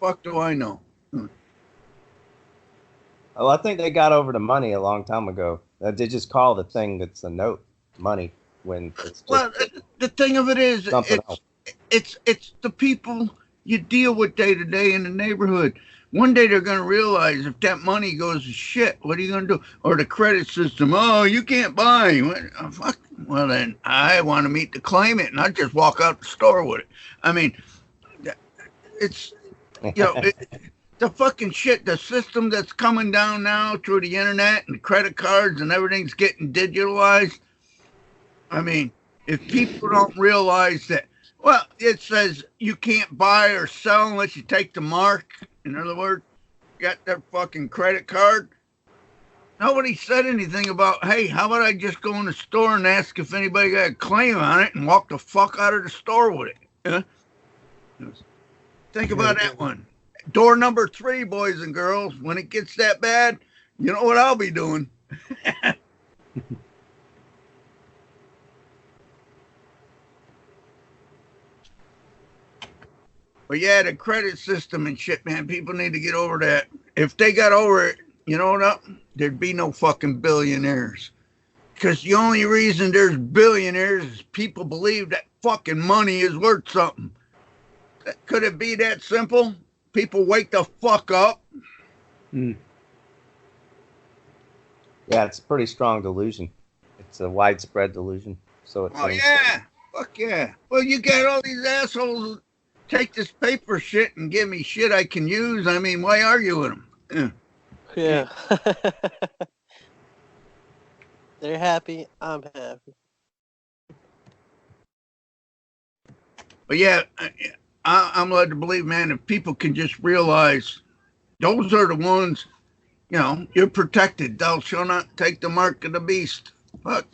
fuck do I know? Oh, I think they got over the money a long time ago. They just call the thing that's a note money when it's just well, the thing of it is, it's the people you deal with day to day in the neighborhood. One day they're going to realize if that money goes to shit, what are you going to do? Or the credit system, oh, you can't buy. Fuck. Well, then I want to meet the claimant, and I just walk out the store with it. I mean, it's, the fucking shit, the system that's coming down now through the internet and the credit cards and everything's getting digitalized. I mean, if people don't realize that, well, it says you can't buy or sell unless you take the mark. In other words, got that fucking credit card. Nobody said anything about, hey, how about I just go in the store and ask if anybody got a claim on it and walk the fuck out of the store with it. Think about that one. Door number 3, boys and girls. When it gets that bad, you know what I'll be doing. But yeah, the credit system and shit, man, people need to get over that. If they got over it, you know what? There'd be no fucking billionaires. Because the only reason there's billionaires is people believe that fucking money is worth something. Could it be that simple? People wake the fuck up. Yeah, it's a pretty strong delusion. It's a widespread delusion. So it's yeah. Fuck yeah. Well, you got all these assholes take this paper shit and give me shit I can use. I mean, why argue with them? Yeah. They're happy. I'm happy. But yeah, I'm led to believe, man, if people can just realize those are the ones, you're protected. Thou shalt not take the mark of the beast. Fuck.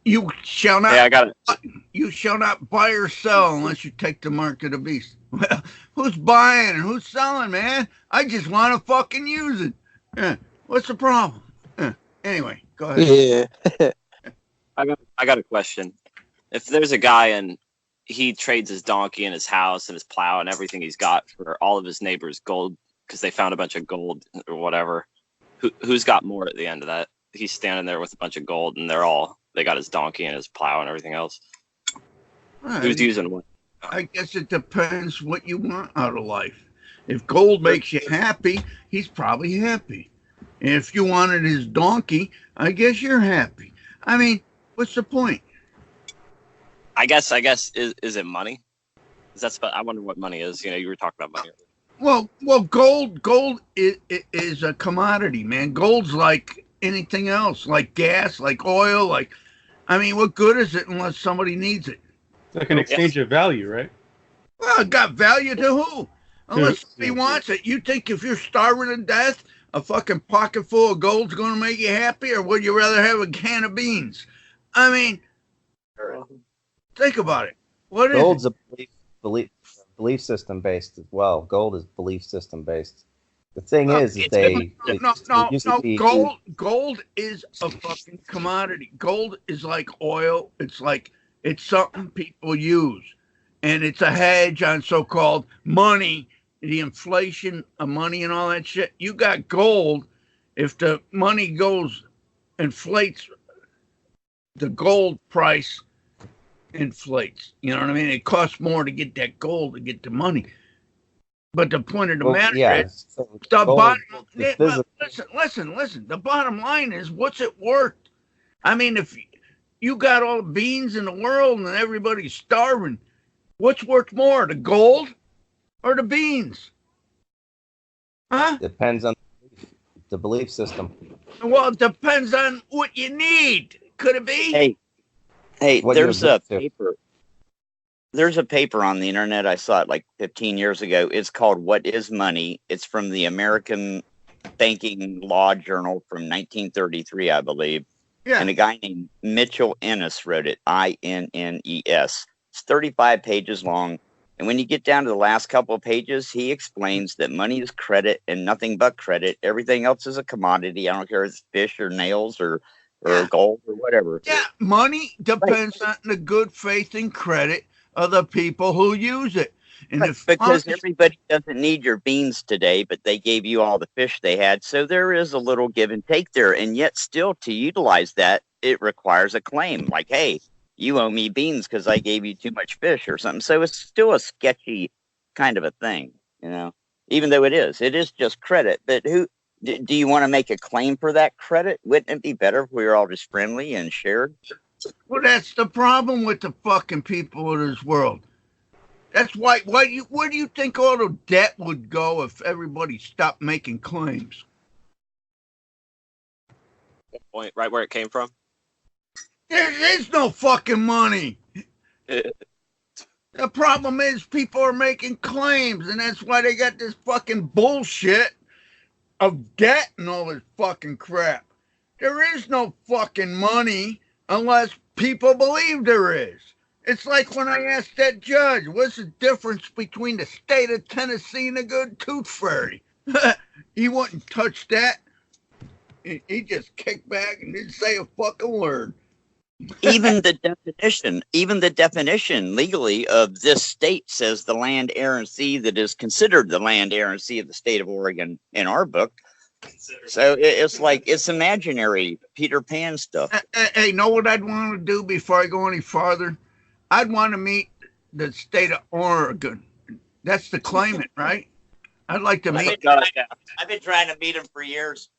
You shall not. Hey, I got it. You shall not buy or sell unless you take the mark of the beast. Well, who's buying and who's selling, man? I just want to fucking use it. What's the problem? Anyway, go ahead. Yeah. I got a question. If there's a guy and he trades his donkey and his house and his plow and everything he's got for all of his neighbors' gold because they found a bunch of gold or whatever, who's got more at the end of that? He's standing there with a bunch of gold and they got his donkey and his plow and everything else. Who's using what? I guess it depends what you want out of life. If gold makes you happy, he's probably happy. And if you wanted his donkey, I guess you're happy. I mean, what's the point? I guess is it money? I wonder what money is. You were talking about money. Well, gold is a commodity, man. Gold's like anything else, like gas, like oil, what good is it unless somebody needs it? It's like an exchange of value, right? Well, it got value to who? Unless somebody wants it. You think if you're starving to death, a fucking pocket full of gold's going to make you happy, or would you rather have a can of beans? I mean, think about it. What is Gold's a belief system based as well. Gold is belief system based. The thing is gold is a fucking commodity. Gold is like oil. It's something people use, and it's a hedge on so-called money, the inflation of money and all that shit. You got gold. If the money inflates, the gold price inflates. You know what I mean? It costs more to get that gold to get the money. But the point of the matter is, listen. The bottom line is, what's it worth? I mean, if you got all the beans in the world and everybody's starving, what's worth more, the gold or the beans? Huh? Depends on the belief system. Well, it depends on what you need. Could it be? Hey, there's a paper. There's a paper on the internet. I saw it like 15 years ago. It's called "What Is Money?" It's from the American Banking Law Journal from 1933, I believe. Yeah. And a guy named Mitchell Ennis wrote it. INNES. It's 35 pages long. And when you get down to the last couple of pages, he explains that money is credit and nothing but credit. Everything else is a commodity. I don't care if it's fish or nails or gold or whatever. Yeah, money depends on the good faith and credit of the people who use it. And if because everybody doesn't need your beans today, but they gave you all the fish they had. So there is a little give and take there. And yet still to utilize that, it requires a claim like, hey, you owe me beans because I gave you too much fish or something. So it's still a sketchy kind of a thing, you know, even though it is just credit. But who do you want to make a claim for that credit? Wouldn't it be better if we were all just friendly and shared? Well, that's the problem with the fucking people of this world. That's why. Where do you think all the debt would go if everybody stopped making claims? Point right where it came from. There is no fucking money. The problem is people are making claims, and that's why they got this fucking bullshit of debt and all this fucking crap. There is no fucking money unless people believe there is. It's like when I asked that judge, what's the difference between the state of Tennessee and a good tooth fairy? He wouldn't touch that. He just kicked back and didn't say a fucking word. Even the definition legally of this state says the land, air, and sea that is considered the land, air, and sea of the state of Oregon in our book. So it's like it's imaginary Peter Pan stuff. Hey, know what I'd want to do before I go any farther? I'd want to meet the state of Oregon. That's the claimant, right? I'd like to meet. I've been trying to meet him for years.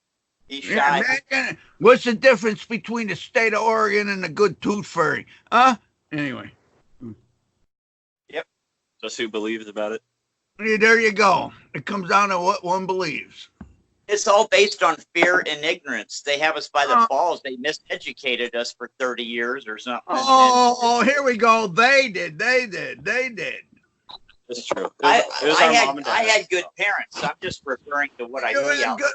He's shy. Yeah, what's the difference between the state of Oregon and the good tooth fairy? Huh? Anyway. Yep. Just who believes about it. There you go. It comes down to what one believes. It's all based on fear and ignorance. They have us by the balls. They miseducated us for 30 years or something. Oh, here we go. They did. It's true. I had good parents. I'm just referring to what I see out there.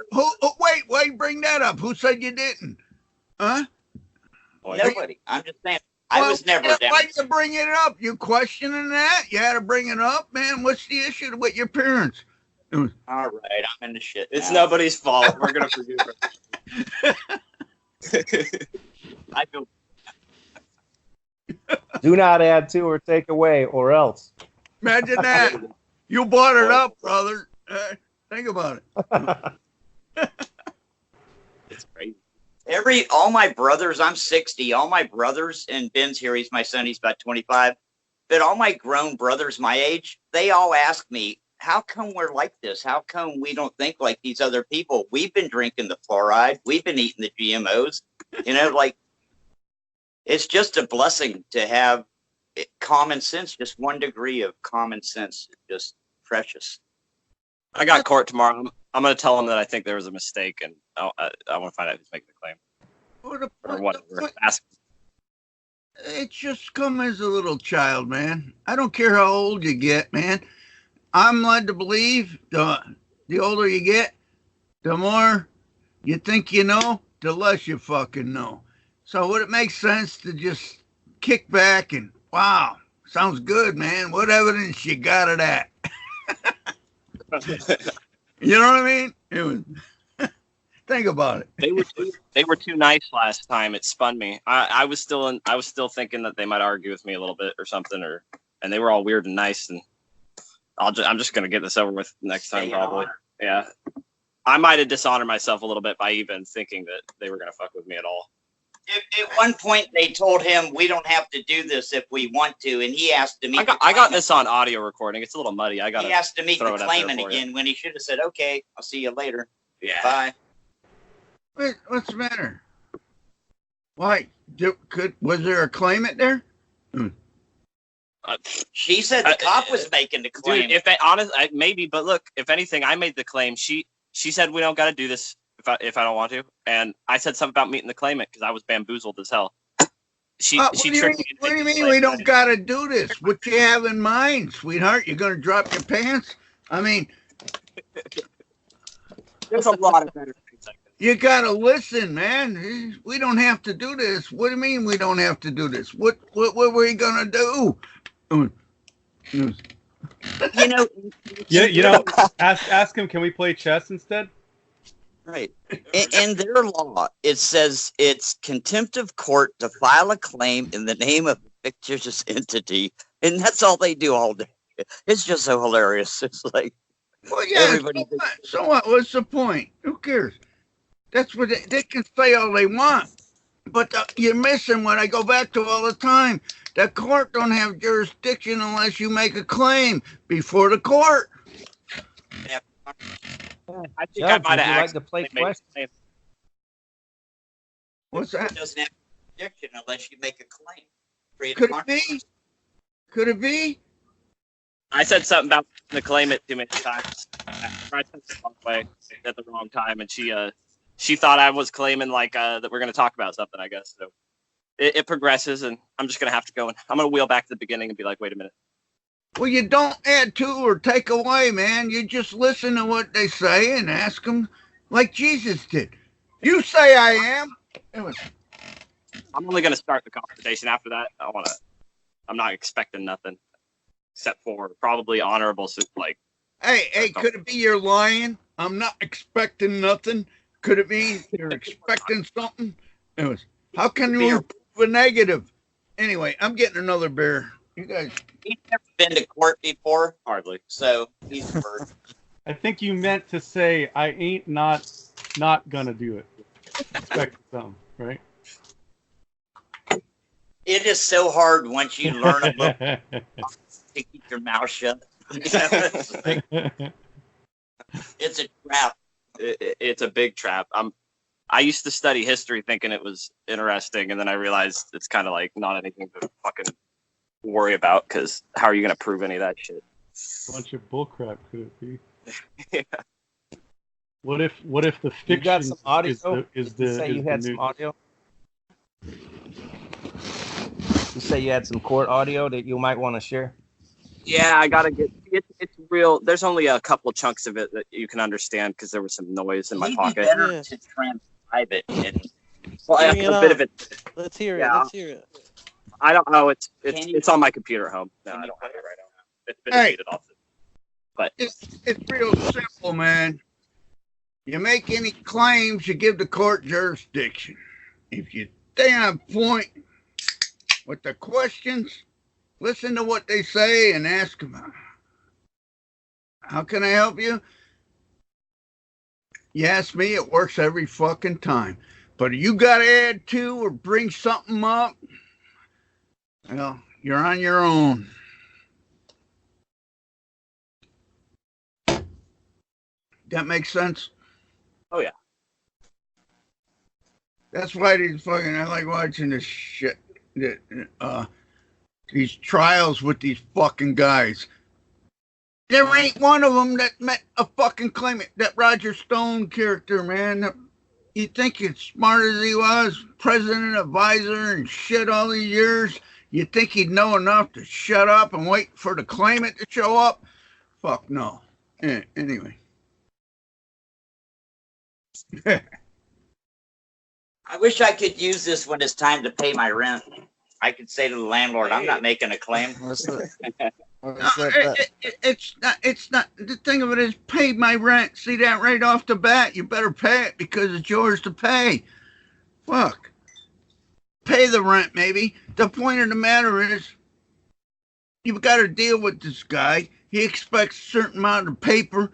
Wait, bring that up. Who said you didn't? Huh? Nobody. I'm just saying. I was never down. Why you bring it up? You questioning that? You had to bring it up, man. What's the issue with your parents? All right, I'm in the shit. It's nobody's fault. We're gonna forgive it. I feel. Do not add to or take away, or else. Imagine that. You brought it up, brother. Think about it. It's crazy. All my brothers, I'm 60. All my brothers, and Ben's here. He's my son. He's about 25. But all my grown brothers my age, they all ask me, how come we're like this? How come we don't think like these other people? We've been drinking the fluoride. We've been eating the GMOs. You know, like, it's just a blessing to have common sense, just 1 degree of common sense, just precious. I got court tomorrow. I'm going to tell them that I think there was a mistake, and I want to find out who's making the claim. Or whatever. It's just come as a little child, man. I don't care how old you get, man. I'm led to believe the older you get, the more you think you know, the less you fucking know. So would it make sense to just kick back and, wow, sounds good, man. What evidence you got of that? You know what I mean? It was, think about it. They were too nice last time. It spun me. I was still thinking that they might argue with me a little bit or something, and they were all weird and nice, and I'm just gonna get this over with next time probably. Yeah, I might have dishonored myself a little bit by even thinking that they were gonna fuck with me at all. At one point, they told him we don't have to do this if we want to, and he asked to meet. I got this on audio recording. It's a little muddy. He asked to meet the claimant again when he should have said, "Okay, I'll see you later." Yeah. Bye. Wait, what's the matter? Why? Was there a claimant there? She said the cop was making the claim. Dude, maybe, but look, if anything, I made the claim. She said we don't got to do this if I don't want to, and I said something about meeting the claimant because I was bamboozled as hell. What do you mean we don't got to do this? What you have in mind, sweetheart? You're gonna drop your pants? I mean, there's a lot of better things like this. You gotta listen, man. We don't have to do this. What do you mean we don't have to do this? What were we gonna do? You know. Ask him. Can we play chess instead? Right. In their law, it says it's contempt of court to file a claim in the name of a fictitious entity, and that's all they do all day. It's just so hilarious. It's like, well, yeah. everybody. So what? What's the point? Who cares? That's what they can say all they want, but you're missing what I go back to all the time. The court don't have jurisdiction unless you make a claim before the court. I think Judge, I might would you have like to play questions? What's that? It doesn't have jurisdiction unless you make a claim. Could it be? Could it be? I said something about the claim it too many times. I said it the wrong way at the wrong time, and she thought I was claiming like that we're going to talk about something. I guess so. It progresses, and I'm just going to have to go. And I'm going to wheel back to the beginning and be like, wait a minute. Well, you don't add to or take away, man. You just listen to what they say and ask them like Jesus did. You say I am. I'm only going to start the conversation. After that, I'm not expecting nothing except for probably honorable soup. Like, hey, could it be you're lying? I'm not expecting nothing. Could it be you're expecting something? How can you prove a negative? Anyway, I'm getting another beer. You guys. He's never been to court before, hardly. So he's a bird. I think you meant to say I ain't not gonna do it. Expect something, right? It is so hard once you learn a little to keep your mouth shut. It's a trap. It's a big trap. I used to study history thinking it was interesting, and then I realized it's kind of like not anything to fucking worry about, because how are you going to prove any of that shit? Bunch of bullcrap, could it be? Yeah. What if the fiction You got some audio? is You the say you is had the some new... audio? You say you had some court audio that you might want to share? Yeah, I gotta get it's real. There's only a couple chunks of it that you can understand because there was some noise in my pocket. Better Yeah. to transcribe it. And Well, Bring a it bit on. of it. Let's hear it. Yeah. Let's hear it. I don't know. It's Can you- it's on my computer at home. No, can I you don't put have it it- right now. It's been Hey. deleted off. It's real simple, man. You make any claims, you give the court jurisdiction. If you stay on point with the questions, listen to what they say and ask them, how can I help you? You ask me, it works every fucking time. But you got to add to or bring something up, well, you're on your own. That makes sense? Oh yeah. That's why I like watching this shit. These trials with these fucking guys. There ain't one of them that met a fucking claimant. That Roger Stone character, man. You think he's smart as he was, president, advisor, and shit all these years? You think he'd know enough to shut up and wait for the claimant to show up? Fuck no. Anyway. I wish I could use this when it's time to pay my rent. I could say to the landlord, I'm not making a claim. It's not. The thing of it is, pay my rent. See that right off the bat? You better pay it because it's yours to pay. Fuck. Pay the rent, maybe. The point of the matter is, you've got to deal with this guy. He expects a certain amount of paper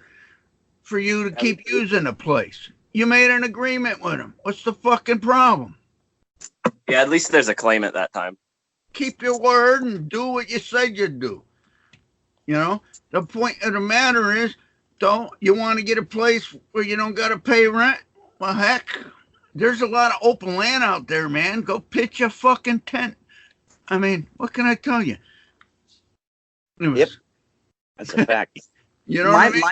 for you to keep using the place. You made an agreement with him. What's the fucking problem? Yeah, at least there's a claimant that time. Keep your word and do what you said you'd do. You know, the point of the matter is, don't you want to get a place where you don't got to pay rent? Well, heck, there's a lot of open land out there, man. Go pitch a fucking tent. I mean, what can I tell you? Anyways, Yep. That's a fact. You know what I mean?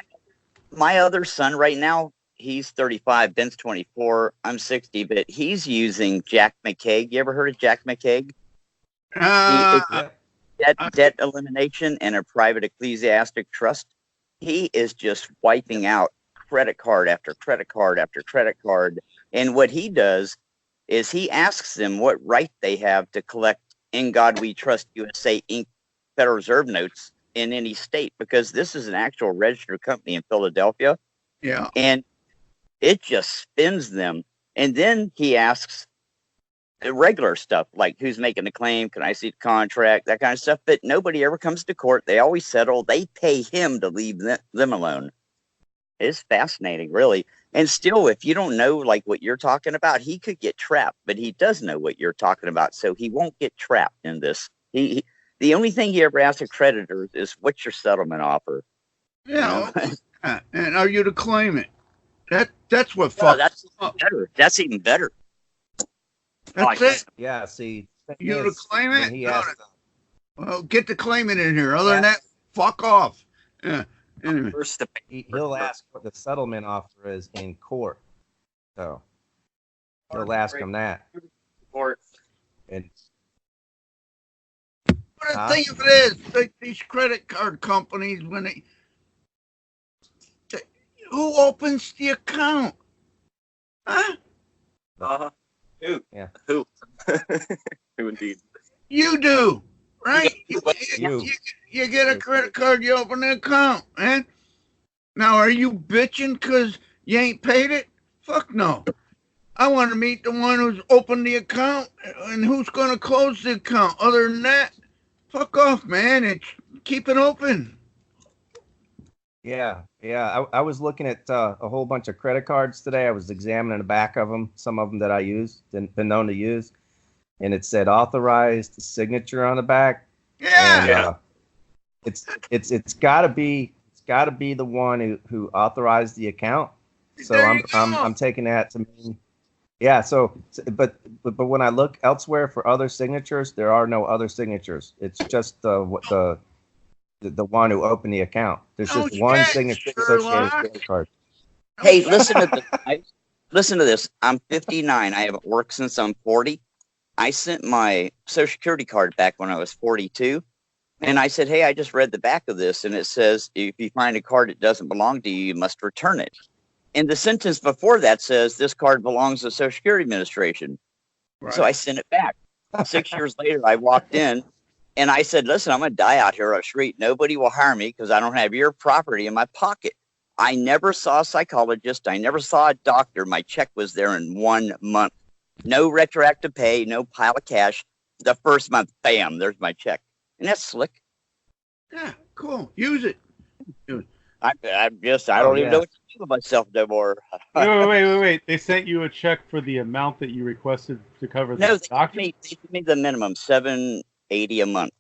My other son right now, he's 35, Ben's 24, I'm 60, but he's using Jack McCaig. You ever heard of Jack McCaig? Debt elimination and a private ecclesiastic trust. He is just wiping out credit card after credit card after credit card. And what he does is he asks them what right they have to collect In God We Trust USA Inc. Federal Reserve notes in any state, because this is an actual registered company in Philadelphia. Yeah. And it just spins them. And then he asks, regular stuff like who's making the claim, can I see the contract, that kind of stuff. But nobody ever comes to court. They always settle. They pay him to leave them alone. It's fascinating, really. And still, if you don't know like what you're talking about, he could get trapped. But he does know what you're talking about, so he won't get trapped in this. The only thing he ever asks a creditor is, "What's your settlement offer?" Yeah, and are you to claim it? That's what No, fucks that's up. better. That's even better. That's it. Yeah, see, You to claim it? He No, asked, well, get the claimant in here. Other than that, fuck off. Yeah. Anyway. First, he'll ask what the settlement offer is in court. So he'll ask him that. Court. And But the thing of it is, these credit card companies, when they who opens the account? Huh? Who? Yeah. Who? Who indeed? You do, right? You. You get a credit card, you open the account, man. Now, are you bitching because you ain't paid it? Fuck no. I want to meet the one who's opened the account and who's going to close the account. Other than that, fuck off, man. Keep it open. Yeah. I was looking at a whole bunch of credit cards today. I was examining the back of them, some of them that I used, been known to use, and it said authorized signature on the back. Yeah. And, it's got to be the one who authorized the account. So I'm taking that to mean. Yeah. So, but when I look elsewhere for other signatures, there are no other signatures. It's just the one who opened the account. There's just one signature associated with the credit card. Hey, listen to this. Listen to this. I'm 59. I haven't worked since I'm 40. I sent my Social Security card back when I was 42. And I said, hey, I just read the back of this. And it says, if you find a card that doesn't belong to you, you must return it. And the sentence before that says, this card belongs to the Social Security Administration. Right. So I sent it back. 6 years later, I walked in. And I said, listen, I'm going to die out here on the street. Nobody will hire me because I don't have your property in my pocket. I never saw a psychologist. I never saw a doctor. My check was there in 1 month. No retroactive pay, no pile of cash. The first month, bam, there's my check. And that's slick. Yeah, cool. Use it. I don't even know what to do with myself no more. Wait. They sent you a check for the amount that you requested to cover the doctor? They gave me the minimum, $780 a month,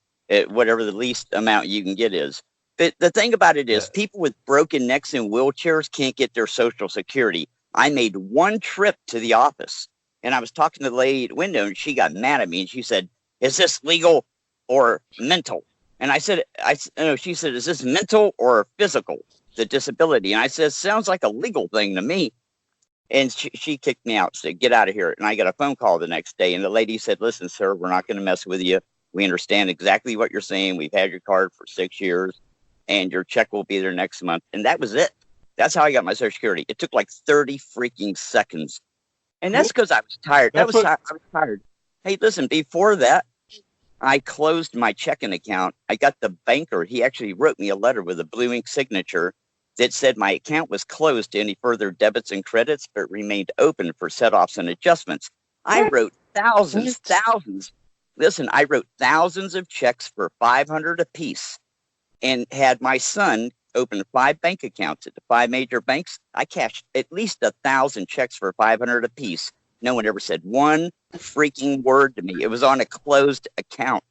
whatever the least amount you can get is. But the thing about it is, people with broken necks and wheelchairs can't get their Social Security. I made one trip to the office, and I was talking to the lady at the window, and she got mad at me, and she said, is this legal or mental? And I said, she said, is this mental or physical, the disability? And I said, sounds like a legal thing to me. And she kicked me out, said, get out of here. And I got a phone call the next day, and the lady said, listen, sir, we're not going to mess with you. We understand exactly what you're saying. We've had your card for 6 years, and your check will be there next month. And that was it. That's how I got my Social Security. It took like 30 freaking seconds. And that's because I was tired. I was tired. Hey, listen, before that, I closed my checking account. I got the banker. He actually wrote me a letter with a blue ink signature that said my account was closed to any further debits and credits, but remained open for set-offs and adjustments. I wrote thousands. Listen, I wrote thousands of checks for $500 apiece and had my son open 5 bank accounts at the 5 major banks. I cashed at least 1,000 checks for $500 apiece. No one ever said one freaking word to me. It was on a closed account.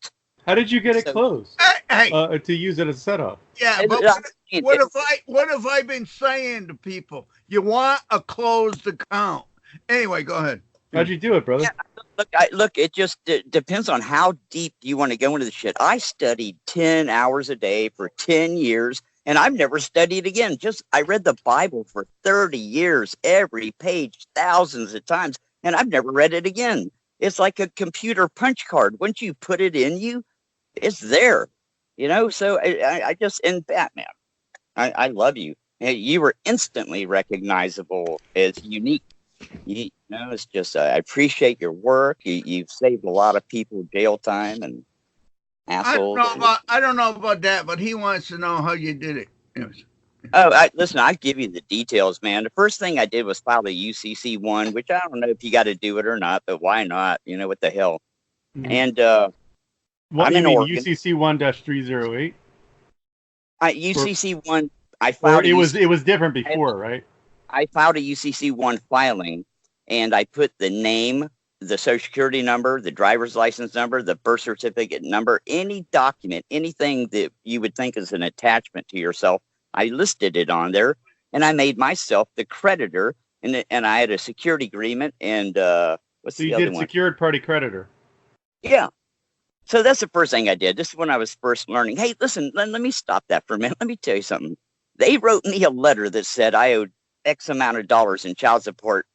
How did you get it closed? To use it as a setup? Yeah, but what have I been saying to people? You want a closed account. Anyway, go ahead. How'd you do it, brother? Yeah, look, it just depends on how deep you want to go into the shit. I studied 10 hours a day for 10 years, and I've never studied again. I read the Bible for 30 years, every page, thousands of times, and I've never read it again. It's like a computer punch card. Once you put it in you, it's there. So I just, in Batman, I love you. You were instantly recognizable as unique. It's just, I appreciate your work. You've saved a lot of people jail time and assholes. I don't know about that, but he wants to know how you did it. Yes. Listen, I give you the details, man. The first thing I did was file a UCC1, which I don't know if you got to do it or not, but why not? You know, what the hell? Mhm. And What I'm do you in mean, Oregon. UCC 1-308? UCC1, I Or filed it was different before, right? I filed a UCC1 filing, and I put the name, the social security number, the driver's license number, the birth certificate number, any document, anything that you would think is an attachment to yourself. I listed it on there, and I made myself the creditor, and I had a security agreement. And what's So the you other did one? secured party creditor. Yeah. So that's the first thing I did. This is when I was first learning. Hey, listen, let me stop that for a minute. Let me tell you something. They wrote me a letter that said I owed X amount of dollars in child support.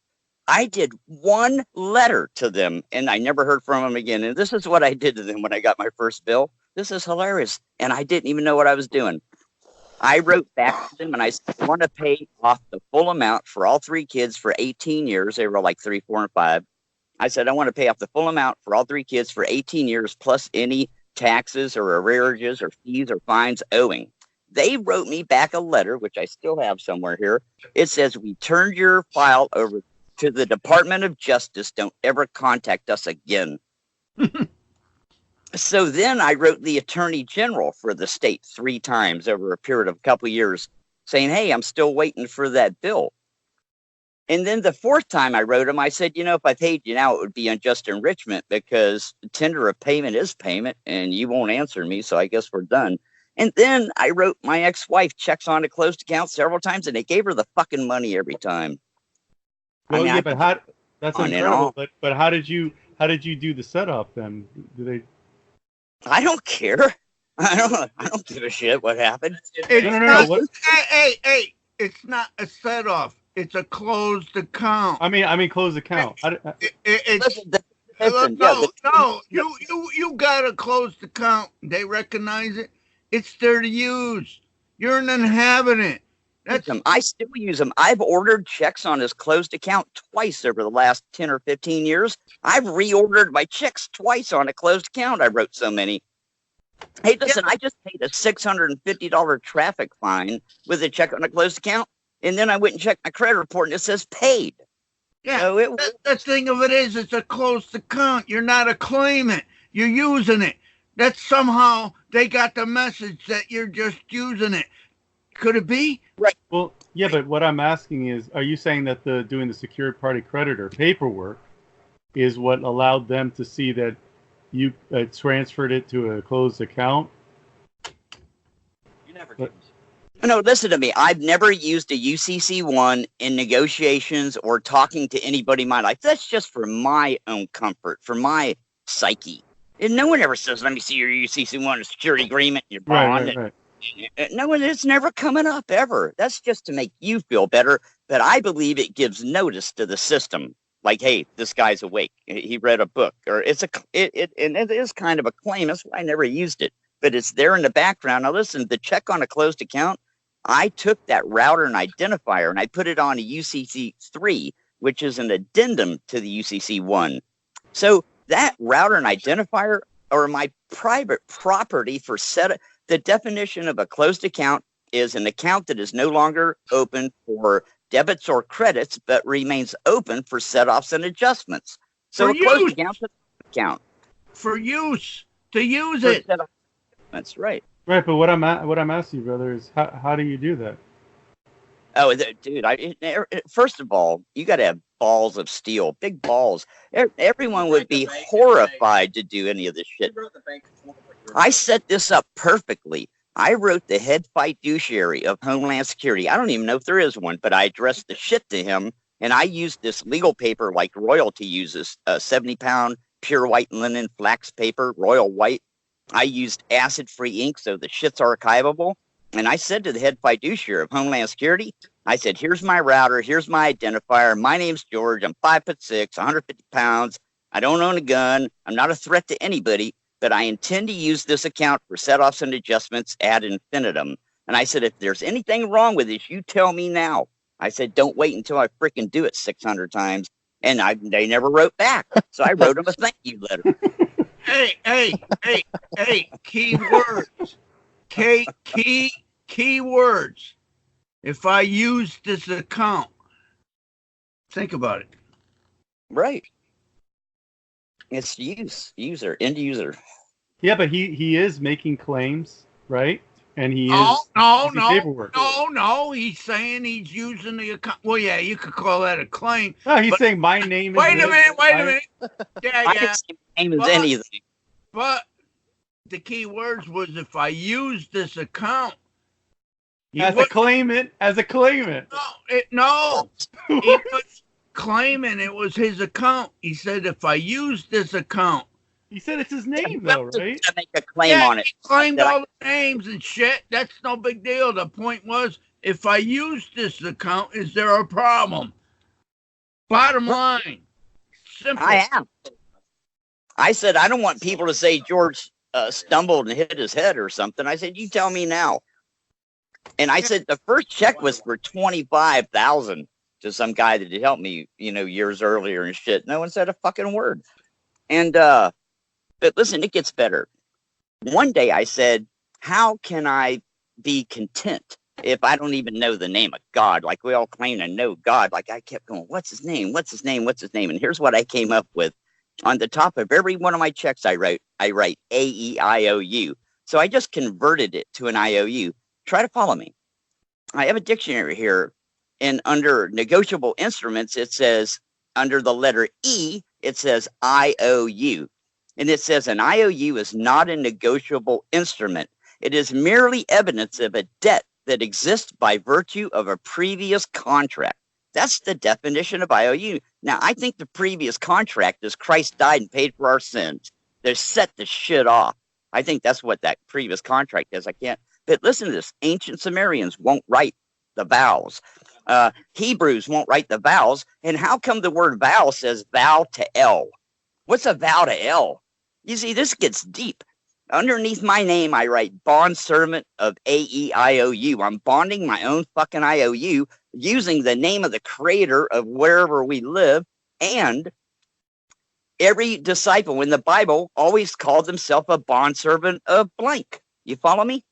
I did one letter to them, and I never heard from them again. And this is what I did to them when I got my first bill. This is hilarious. And I didn't even know what I was doing. I wrote back to them, and I said, I want to pay off the full amount for all 3 kids for 18 years. They were like 3, 4, and 5. I said, I want to pay off the full amount for all 3 kids for 18 years, plus any taxes or arrearages or fees or fines owing. They wrote me back a letter, which I still have somewhere here. It says, we turned your file over to the Department of Justice. Don't ever contact us again. So then I wrote the Attorney General for the state 3 times over a period of a couple of years saying, hey, I'm still waiting for that bill. And then the 4th time I wrote him, I said, you know, if I paid you now, it would be unjust enrichment because tender of payment is payment and you won't answer me. So I guess we're done. And then I wrote my ex-wife checks on a closed account several times, and they gave her the fucking money every time. Well, yeah, but that's incredible. But how did you do the setup then? I don't care. I don't give a shit what happened. No. Hey, it's not a set off. It's a closed account. I mean closed account. You got a closed account. They recognize it. It's there to use. You're an inhabitant. I still use them. I've ordered checks on his closed account twice over the last 10 or 15 years. I've reordered my checks twice on a closed account. I wrote so many. Hey, listen, I just paid a $650 traffic fine with a check on a closed account. And then I went and checked my credit report, and it says paid. Yeah, so the thing of it is, it's a closed account. You're not a claimant. You're using it. That's somehow they got the message that you're just using it. Could it be? Right. Well, yeah, but what I'm asking is, are you saying that doing the secured party creditor paperwork is what allowed them to see that you transferred it to a closed account? You never did. No, listen to me. I've never used a UCC1 in negotiations or talking to anybody in my life. That's just for my own comfort, for my psyche. And no one ever says, let me see your UCC1, a security agreement, your bond. Right. No one, it's never coming up ever. That's just to make you feel better. But I believe it gives notice to the system. Like, hey, this guy's awake. He read a book. Or and it is kind of a claim. That's why I never used it. But it's there in the background. Now, listen, the check on a closed account, I took that router and identifier and I put it on a UCC3, which is an addendum to the UCC1. So that router and identifier are my private property for the definition of a closed account is an account that is no longer open for debits or credits, but remains open for set-offs and adjustments. So a closed account is an account. For use. To use it. That's right. Right, but what I'm asking you, brother, is how do you do that? Oh, dude! First of all, you got to have balls of steel, big balls. Everyone would be horrified to do any of this shit. I set this up perfectly. I wrote the head fiduciary of Homeland Security. I don't even know if there is one, but I addressed the shit to him, and I used this legal paper like royalty uses, 70-pound pure white linen flax paper, royal white. I used acid-free ink, so the shit's archivable. And I said to the head fiduciary of Homeland Security, I said, here's my router, here's my identifier. My name's George. I'm 5'6", 150 pounds. I don't own a gun. I'm not a threat to anybody, but I intend to use this account for set-offs and adjustments ad infinitum. And I said, if there's anything wrong with this, you tell me now. I said, don't wait until I freaking do it 600 times. And they never wrote back. So I wrote them a thank you letter. Hey, key words. Key words. if I use this account, think about it. Right. It's user, end user. Yeah, but he is making claims, right? And he No, is paperwork. no. He's saying he's using the account. Well, yeah, you could call that a claim. No, he's saying my name is. Wait a minute. Yeah. I can say my name is anything. But the key words was if I use this account. As a claimant. No. He was claiming it was his account. He said if I use this account. He said it's his name, though, right? To make a claim on it. He claimed all the names and shit. That's no big deal. The point was, if I use this account, is there a problem? Bottom line. Simple. I am. I said, I don't want people to say George stumbled and hit his head or something. I said, you tell me now. And I said, the first check was for $25,000 to some guy that had helped me, years earlier and shit. No one said a fucking word. And, but listen, it gets better. One day I said, how can I be content if I don't even know the name of God? Like we all claim to know God. Like I kept going, what's his name? What's his name? What's his name? And here's what I came up with. On the top of every one of my checks I write A-E-I-O-U. So I just converted it to an IOU. Try to follow me. I have a dictionary here, and under negotiable instruments, it says, under the letter E, it says IOU. And it says an IOU is not a negotiable instrument. It is merely evidence of a debt that exists by virtue of a previous contract. That's the definition of IOU. Now, I think the previous contract is Christ died and paid for our sins. They're set the shit off. I think that's what that previous contract is. I can't. But listen to this. Ancient Sumerians won't write the vowels. Hebrews won't write the vowels. And how come the word vow says vow to L? What's a vow to L? You see, this gets deep. Underneath my name, I write bond servant of AEIOU. I'm bonding my own fucking IOU using the name of the creator of wherever we live. And every disciple in the Bible always called himself a bondservant of blank. You follow me?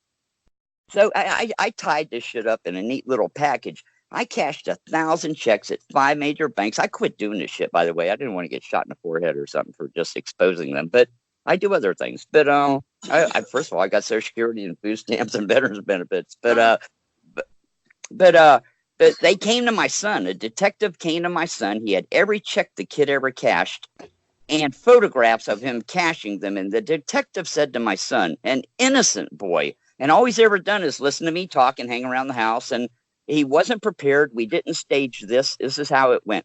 So I tied this shit up in a neat little package. I cashed 1,000 checks at 5 major banks. I quit doing this shit, by the way. I didn't want to get shot in the forehead or something for just exposing them. But I do other things. But I first of all, I got Social Security and food stamps and veterans benefits. But they came to my son. A detective came to my son. He had every check the kid ever cashed and photographs of him cashing them. And the detective said to my son, an innocent boy, and all he's ever done is listen to me talk and hang around the house. And he wasn't prepared. We didn't stage this. This is how it went.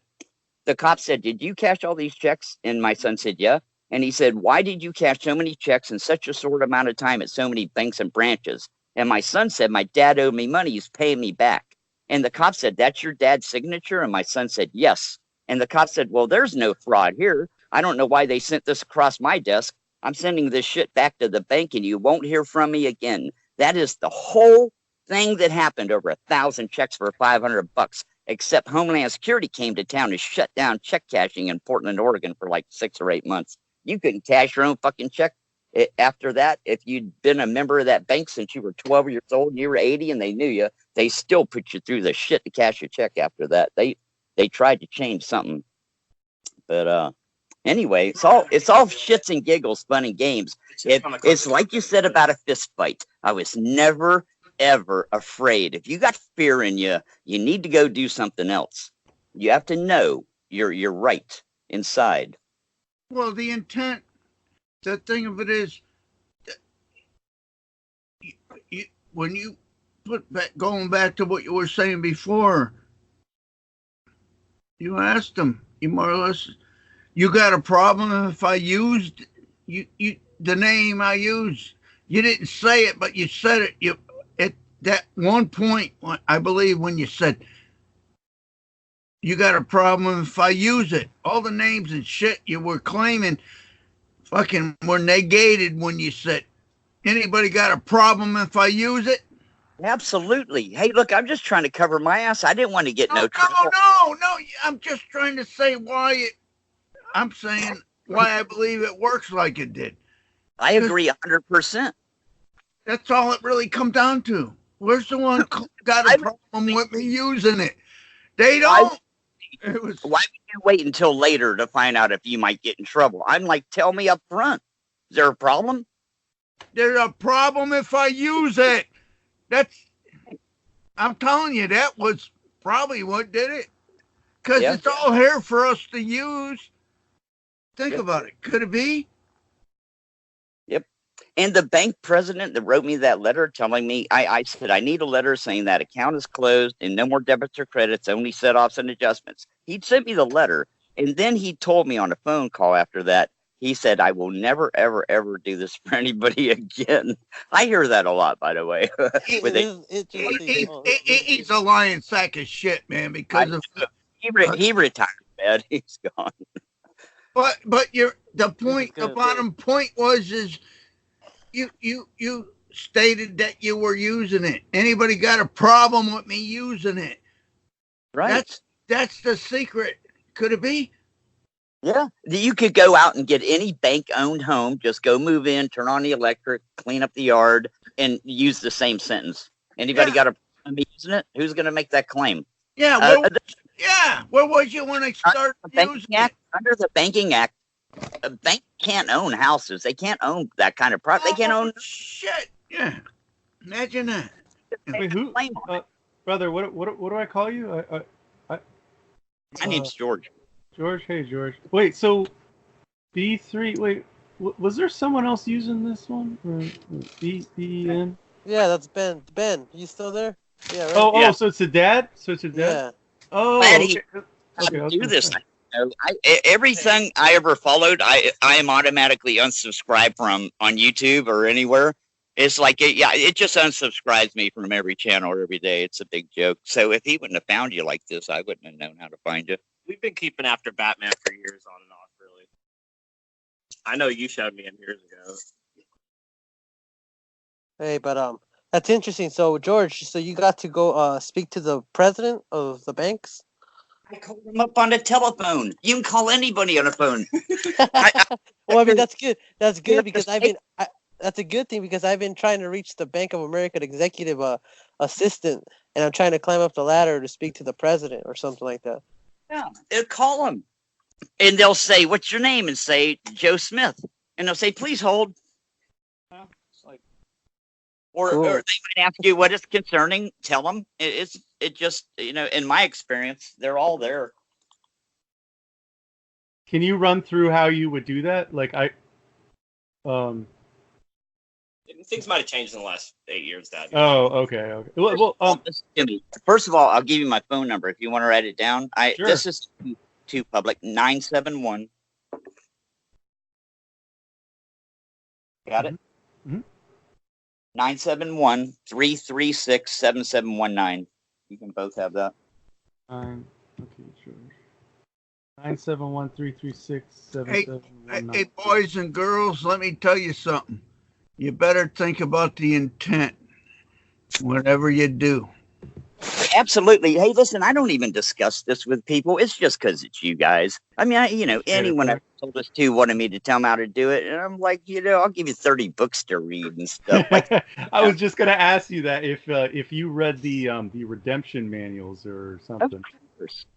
The cop said, did you cash all these checks? And my son said, yeah. And he said, why did you cash so many checks in such a short amount of time at so many banks and branches? And my son said, my dad owed me money. He's paying me back. And the cop said, that's your dad's signature? And my son said, yes. And the cop said, well, there's no fraud here. I don't know why they sent this across my desk. I'm sending this shit back to the bank and you won't hear from me again. That is the whole thing that happened. Over 1,000 checks for $500, except Homeland Security came to town and shut down check cashing in Portland, Oregon for like 6 or 8 months. You couldn't cash your own fucking check after that. If you'd been a member of that bank since you were 12 years old and you were 80 and they knew you, they still put you through the shit to cash your check after that. They tried to change something. But anyway, it's all shits and giggles, fun and games. It's like you said about a fist fight. I was never, ever afraid. If you got fear in you, you need to go do something else. You have to know you're right inside. Well, the intent, the thing of it is, when you put back, going back to what you were saying before, you asked them, you more or less, you got a problem if I used the name I used? You didn't say it, but you said it. You at that one point, I believe, when you said, you got a problem if I use it. All the names and shit you were claiming fucking were negated when you said, anybody got a problem if I use it? Absolutely. Hey, look, I'm just trying to cover my ass. I didn't want to get no trouble. No. I'm just trying to say I'm saying why I believe it works like it did. I agree 100%. That's all it really come down to. Where's the one got a problem with me using it? They don't. Why would you wait until later to find out if you might get in trouble? I'm like, tell me up front. Is there a problem? There's a problem if I use it. I'm telling you, that was probably what did it. Because it's all here for us to use. Think about it. Could it be? Yep. And the bank president that wrote me that letter telling me, I said, I need a letter saying that account is closed and no more debits or credits, only set offs and adjustments. He'd sent me the letter. And then he told me on a phone call after that, he said, I will never, ever, ever do this for anybody again. I hear that a lot, by the way. He's a lying sack of shit, man, because he retired, man. He's gone. But the bottom point was you stated that you were using it. Anybody got a problem with me using it? Right. That's the secret. Could it be? Yeah. You could go out and get any bank-owned home, just go move in, turn on the electric, clean up the yard, and use the same sentence. Anybody got a problem using it? Who's going to make that claim? Yeah. Where was you when I started using it? Under the Banking Act, a bank can't own houses. They can't own that kind of property. They can't own shit. Yeah. Imagine that. Wait, who? Brother, what do I call you? My name's George. George, hey George. Wait, so B3. Wait, was there someone else using this one? Or B3NS? Yeah, that's Ben. Ben, you still there? Yeah. Right? Oh, so it's a dad. Yeah. Oh, okay. Do this. Everything I ever followed, I am automatically unsubscribed from on YouTube or anywhere. It's like it just unsubscribes me from every channel every day. It's a big joke. So if he wouldn't have found you like this, I wouldn't have known how to find you. We've been keeping after Batman for years on and off, really. I know you showed me him years ago. Hey, but that's interesting. So George, so you got to go speak to the president of the banks? I called him up on the telephone. You can call anybody on the phone. Well, I mean that's good. That's good because that's a good thing because I've been trying to reach the Bank of America executive assistant, and I'm trying to climb up the ladder to speak to the president or something like that. Yeah, they'll call them, and they'll say, "What's your name?" and say Joe Smith, and they'll say, "Please hold." It's like, or they might ask you what is concerning. Tell them it just in my experience, they're all there. Can you run through how you would do that? Like things might have changed in the last 8 years, Dad. Oh, okay. Well, first of all, I'll give you my phone number if you want to write it down. Sure. This is too public. 971. Got it? Mm-hmm. 971-336-7719. You can both have that. Okay, sure. 971-336-7719. Hey, boys and girls, let me tell you something. You better think about the intent whatever you do. Absolutely. Hey, listen, I don't even discuss this with people. It's just because it's you guys. I mean, anyone ever told us to wanted me to tell them how to do it. And I'm like, I'll give you 30 books to read and stuff. Like, I was just going to ask you that if you read the redemption manuals or something.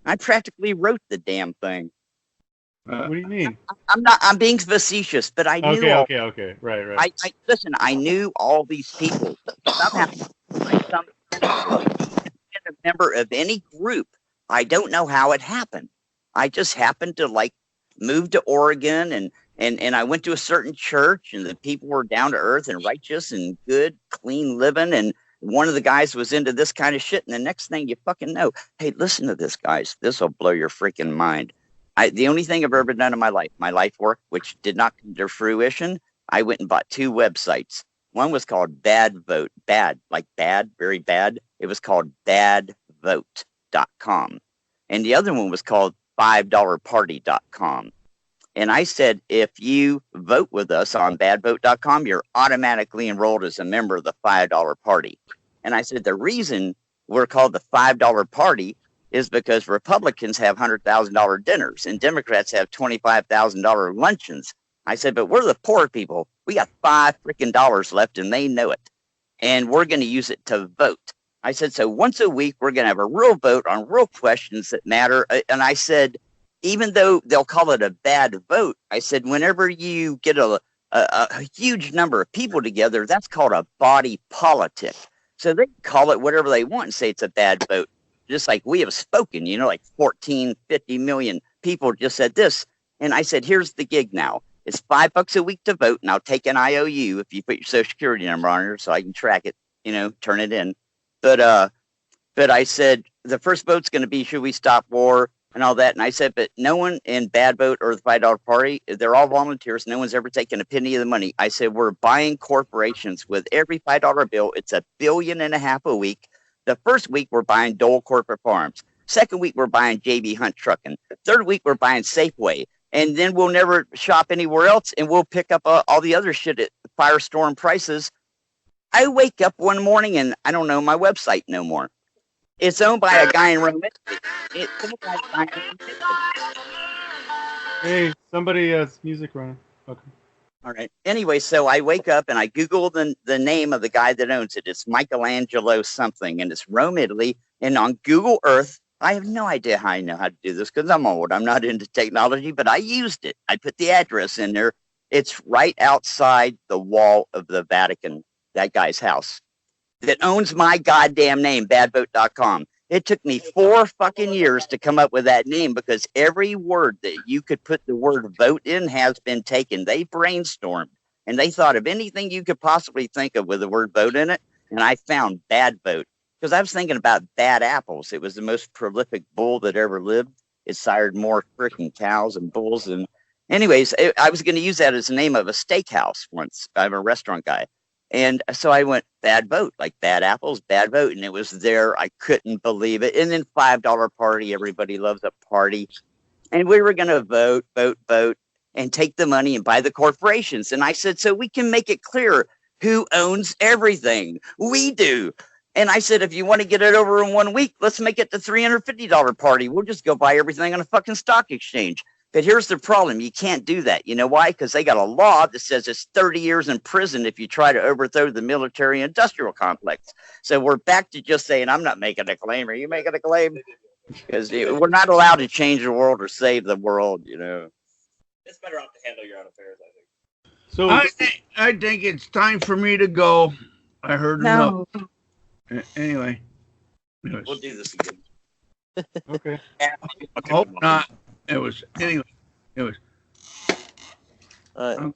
I practically wrote the damn thing. What do you mean? I'm being facetious, but I knew. Okay. Right. Listen, I knew all these people. Somehow, a member of any group. I don't know how it happened. I just happened to move to Oregon and I went to a certain church and the people were down to earth and righteous and good, clean living. And one of the guys was into this kind of shit. And the next thing you fucking know, hey, listen to this, guys. This will blow your freaking mind. The only thing I've ever done in my life work, which did not come to fruition, I went and bought 2 websites. One was called Bad Vote, bad, like bad, very bad. It was called badvote.com. And the other one was called $5party.com. And I said, if you vote with us on badvote.com, you're automatically enrolled as a member of the $5 Party. And I said, the reason we're called the $5 Party is because Republicans have $100,000 dinners and Democrats have $25,000 luncheons. I said, but we're the poor people. We got $5 freaking left and they know it. and we're going to use it to vote. I said, so once a week, we're going to have a real vote on real questions that matter. And I said, even though they'll call it a bad vote, I said, whenever you get a huge number of people together, that's called a body politic. So they call it whatever they want and say it's a bad vote. Just like we have spoken, like 14, 50 million people just said this. And I said, here's the gig now. It's $5 a week to vote, and I'll take an IOU if you put your social security number on it so I can track it, turn it in. But I said, the first vote's going to be, should we stop war and all that? And I said, but no one in Bad Vote or the $5 Party, they're all volunteers. No one's ever taken a penny of the money. I said, we're buying corporations with every $5 bill. It's $1.5 billion a week. The first week, we're buying Dole Corporate Farms. Second week, we're buying JB Hunt Trucking. Third week, we're buying Safeway. And then we'll never shop anywhere else, and we'll pick up all the other shit at Firestorm prices. I wake up one morning and I don't know my website no more. It's owned by a guy in Rome. Hey, somebody has music running. Okay. All right. Anyway, so I wake up and I Google the name of the guy that owns it. It's Michelangelo something, and it's Rome, Italy. And on Google Earth, I have no idea how I know how to do this because I'm old. I'm not into technology, but I used it. I put the address in there. It's right outside the wall of the Vatican, that guy's house that owns my goddamn name, badvote.com. It took me 4 fucking years to come up with that name because every word that you could put the word vote in has been taken. They brainstormed and they thought of anything you could possibly think of with the word vote in it. And I found Bad Vote because I was thinking about bad apples. It was the most prolific bull that ever lived. It sired more freaking cows and bulls. And anyways, I was going to use that as the name of a steakhouse once. I'm a restaurant guy. And so I went Bad Vote, like bad apples, Bad Vote. And it was there. I couldn't believe it. And then $5 Party. Everybody loves a party. And we were going to vote, and take the money and buy the corporations. And I said, so we can make it clear who owns everything. We do. And I said, if you want to get it over in 1 week, let's make it the $350 party. We'll just go buy everything on a fucking stock exchange. But here's the problem. You can't do that. You know why? Because they got a law that says it's 30 years in prison if you try to overthrow the military-industrial complex. So we're back to just saying, I'm not making a claim. Are you making a claim? Because we're not allowed to change the world or save the world, It's better off to handle your own affairs, I think. So I think it's time for me to go. I heard enough. Anyway. We'll do this again. Okay. Hope not. It was. All right.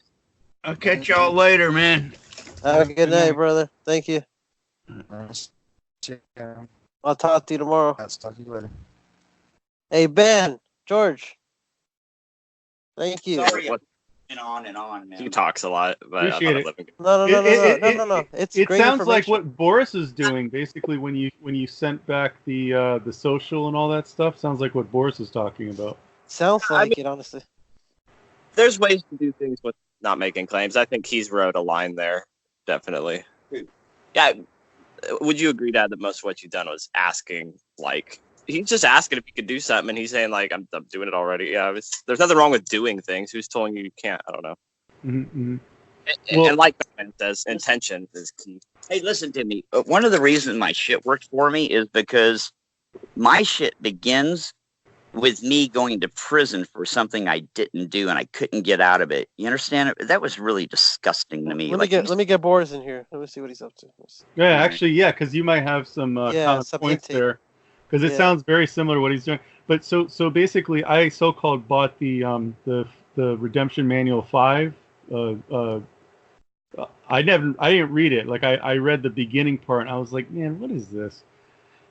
I'll catch y'all later, man. Have a good night, brother. Thank you. I'll talk to you tomorrow. I'll talk to you later. Hey, Ben, George. Thank you. Sorry, and on, man. He talks a lot, but Appreciate I it. No. It sounds like what Boris is doing. Basically, when you sent back the social and all that stuff, sounds like what Boris is talking about. Sounds like it, honestly. There's ways to do things with not making claims. I think he's wrote a line there, definitely. Yeah. Would you agree, Dad, that most of what you've done was asking, like, he's just asking if he could do something, and he's saying, like, I'm doing it already. Yeah, there's nothing wrong with doing things. Who's telling you can't? I don't know. Mm-hmm. And like Batman says, intention is key. Hey, listen to me. One of the reasons my shit works for me is because my shit begins with me going to prison for something I didn't do and I couldn't get out of it. You understand? That was really disgusting to me. Let me get Boris in here. Let me see what he's up to. Yeah, actually, because you might have some common points there. Because it sounds very similar to what he's doing. But so basically, I so-called bought the Redemption Manual 5. I didn't read it. Like I read the beginning part, and I was like, man, what is this?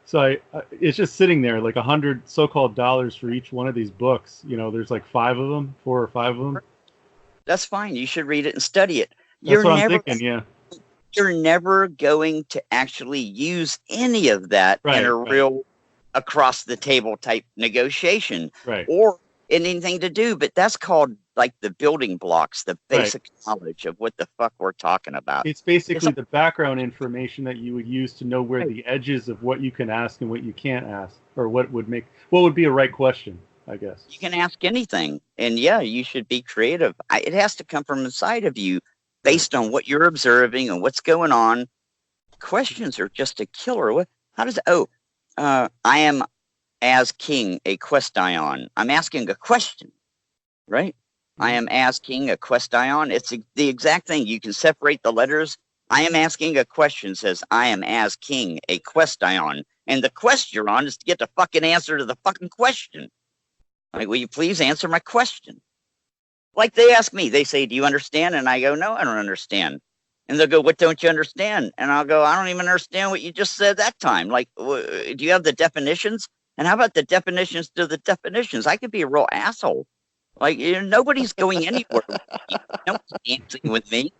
So it's just sitting there, like $100 so-called dollars for each one of these books. There's like 4 or 5 of them. That's fine. You should read it and study it. That's what I'm thinking. Yeah. You're never going to actually use any of that in a real across the table type negotiation or anything to do. But that's called like the building blocks, the basic knowledge of what the fuck we're talking about. It's basically the background information that you would use to know where the edges of what you can ask and what you can't ask, or what would be a right question, I guess. You can ask anything, and you should be creative. It has to come from inside of you based on what you're observing and what's going on. questions are just a killer. What? How does it? Oh, I am as king a question. I'm asking a question, right? I am asking a question. It's the exact thing. You can separate the letters. I am asking a question says I am as king a question. And the question is to get the fucking answer to the fucking question. Like, will you please answer my question? Like they ask me, they say, do you understand? And I go, no, I don't understand. And they'll go, what don't you understand? And I'll go, I don't even understand what you just said that time. Like, do you have the definitions? And how about the definitions to the definitions? I could be a real asshole. Like, nobody's going anywhere with me. No one's dancing with me.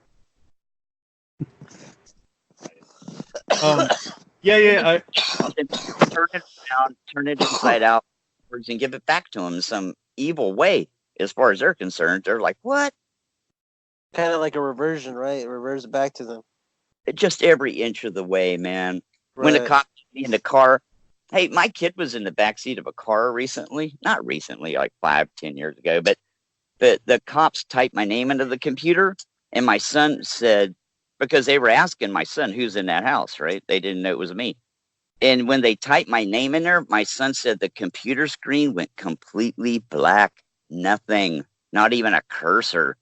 Yeah. Turn it around, turn it inside out, and give it back to them some evil way. As far as they're concerned, they're like, what? Kind of like a reversion, right? Reverse it back to them. Just every inch of the way, man. Right. When a cop me in the car, hey, my kid was in the backseat of a car recently. Not recently, like 5-10 years ago, but the cops typed my name into the computer, and my son said, because they were asking my son who's in that house, right? They didn't know it was me. And when they typed my name in there, my son said the computer screen went completely black. Nothing, not even a cursor.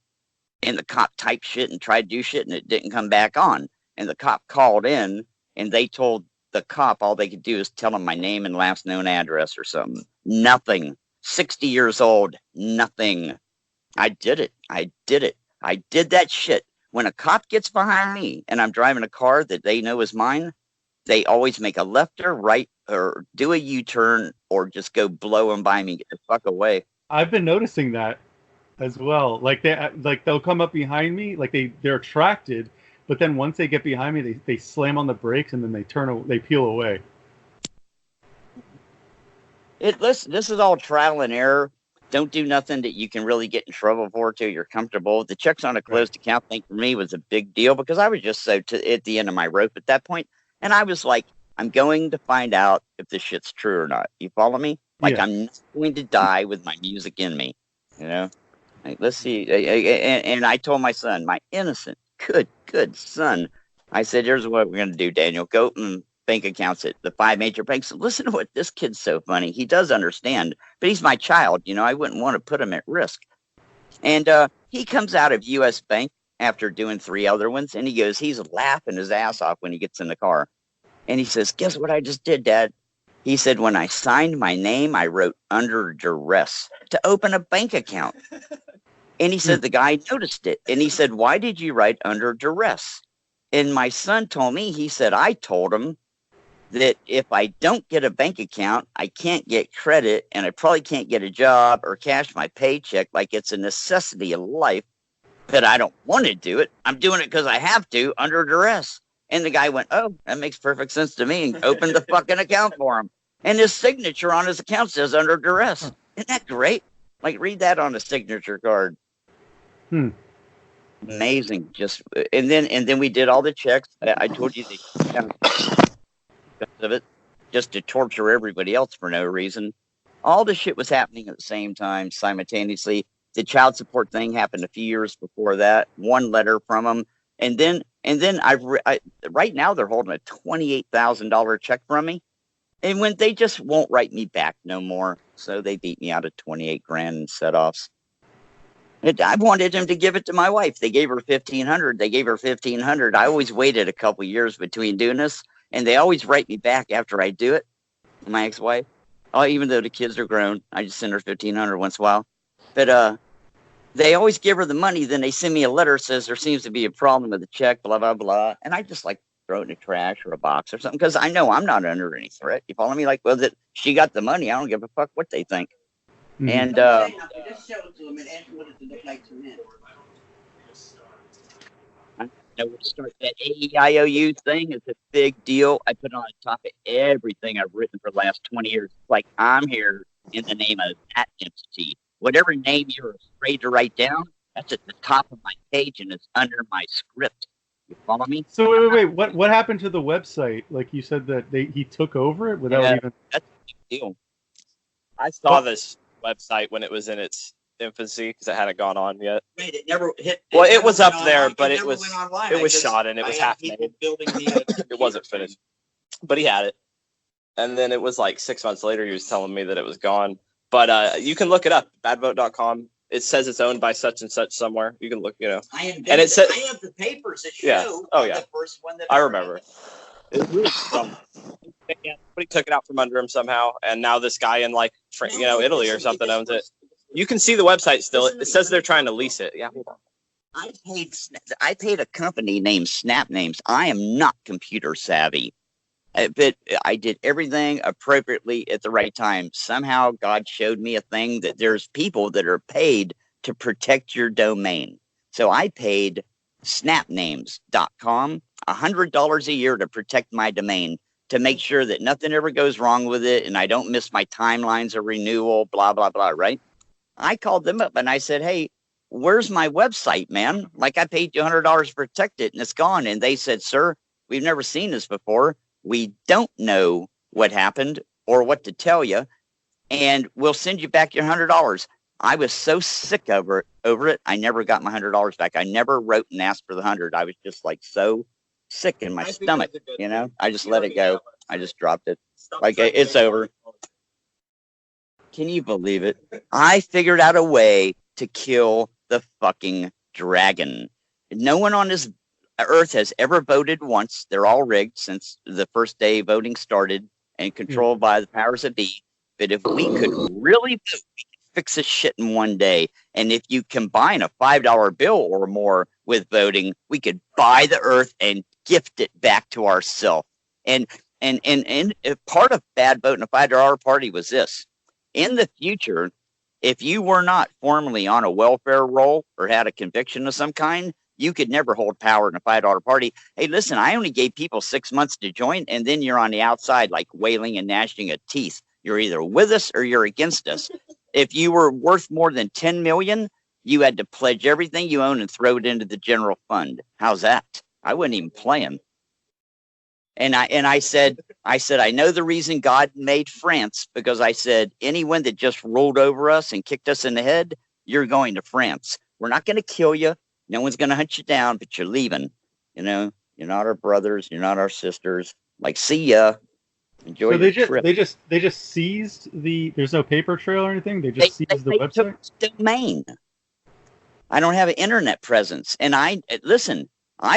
And the cop typed shit and tried to do shit, and it didn't come back on. And the cop called in, and they told the cop all they could do is tell him my name and last known address or something. Nothing. 60 years old. Nothing. I did it. I did that shit. When a cop gets behind me and I'm driving a car that they know is mine, they always make a left or right or do a U-turn or just go blow them by me and get the fuck away. I've been noticing that as well. Like they'll come up behind me, like they're attracted, but then once they get behind me, they slam on the brakes and then they peel away. Listen, this is all trial and error. Don't do nothing that you can really get in trouble for till you're comfortable. The checks on a closed account thing for me was a big deal because I was just so at the end of my rope at that point. And I was like, I'm going to find out if this shit's true or not. You follow me? Like, yeah. I'm not going to die with my music in me. You know? Like, let's see. And I told my son, my innocent, good son, I said, here's what we're going to do, Daniel. Go and bank accounts at the 5 major banks. Listen to what this kid's so funny. He does understand, but he's my child. You know, I wouldn't want to put him at risk. And he comes out of U.S. Bank after doing 3 other ones, and he goes, he's laughing his ass off when he gets in the car. And he says, guess what I just did, Dad? He said, when I signed my name, I wrote under duress to open a bank account. And he said, the guy noticed it. And he said, why did you write under duress? And my son told me, he said, I told him that if I don't get a bank account, I can't get credit and I probably can't get a job or cash my paycheck. Like it's a necessity of life, but I don't want to do it. I'm doing it because I have to under duress. And the guy went, oh, that makes perfect sense to me, and opened the fucking account for him. And his signature on his account says under duress. Isn't that great? Like, read that on a signature card. Amazing. Just and then we did all the checks. I told you of it, just to torture everybody else for no reason. All the shit was happening at the same time, simultaneously. The child support thing happened a few years before that. 1 letter from them, and then I right now they're holding a $28,000 check from me, and when they just won't write me back no more, so they beat me out of 28 grand in set-offs. I wanted them to give it to my wife. They gave her $1,500. They gave her $1,500. I always waited a couple years between doing this, and they always write me back after I do it. My ex-wife, even though the kids are grown, I just send her $1,500 once in a while. But they always give her the money. Then they send me a letter says there seems to be a problem with the check, blah blah blah, and I just like throw it in the trash or a box or something because I know I'm not under any threat. You follow me? Like, well, that she got the money. I don't give a fuck what they think. And just show it to them and ask what it look like to them. I know where to start. That AEIOU thing is a big deal. I put it on top of everything I've written for the last 20 years. Like, I'm here in the name of that entity. Whatever name you're afraid to write down, that's at the top of my page and it's under my script. You follow me? So wait. What happened to the website? Like you said that he took over it without even. That's a big deal. I saw this website when it was in its infancy because it hadn't gone on yet. Wait, it never hit. Well, it was up there, but it never was went online. it was shot and it was half made. It wasn't finished, but he had it. And then it was like 6 months later, he was telling me that it was gone. But you can look it up, badboat.com. It says it's owned by such and such somewhere. You can look, you know. And it said, I have the papers that show. Yeah. Oh, yeah. The first one that I remember. It was really dumb. Somebody took it out from under him somehow, and now this guy in like Italy or something owns it. You can see the website still. It says they're trying to lease it. Yeah. Hold on. I paid a company named Snap Names. I am not computer savvy, but I did everything appropriately at the right time. Somehow God showed me a thing that there's people that are paid to protect your domain. So I paid snapnames.com $100 a year to protect my domain, to make sure that nothing ever goes wrong with it and I don't miss my timelines of renewal, blah, blah, blah, right? I called them up and I said, hey, where's my website, man? Like, I paid you $100 to protect it and it's gone. And they said, sir, we've never seen this before. We don't know what happened or what to tell you, and we'll send you back your $100. I was so sick over it. I never got my $100 back. I never wrote and asked for the 100. I was just like so sick in my stomach, you know. I just let it go. I just dropped it. Like, it's over. Can you believe it? I figured out a way to kill the fucking dragon. No one on this earth has ever voted once. They're all rigged since the first day voting started and controlled by the powers that be. But if we could really fix this shit in one day, and if you combine a $5 bill or more with voting, we could buy the earth and gift it back to ourselves. And part of Bad Vote and a $5 party was this. In the future, if you were not formally on a welfare roll or had a conviction of some kind, you could never hold power in a $5 party. Hey, listen, I only gave people 6 months to join, and then you're on the outside like wailing and gnashing of teeth. You're either with us or you're against us. If you were worth more than 10 million, you had to pledge everything you own and throw it into the general fund. How's that? I wasn't even playing. And I said, I know the reason God made France, because I said, anyone that just rolled over us and kicked us in the head, you're going to France. We're not going to kill you. No one's going to hunt you down, but you're leaving. You know, you're not our brothers. You're not our sisters. Like, see ya. Enjoy your trip. They just seized the. There's no paper trail or anything. They just seized the website. Took the domain. I don't have an internet presence, and I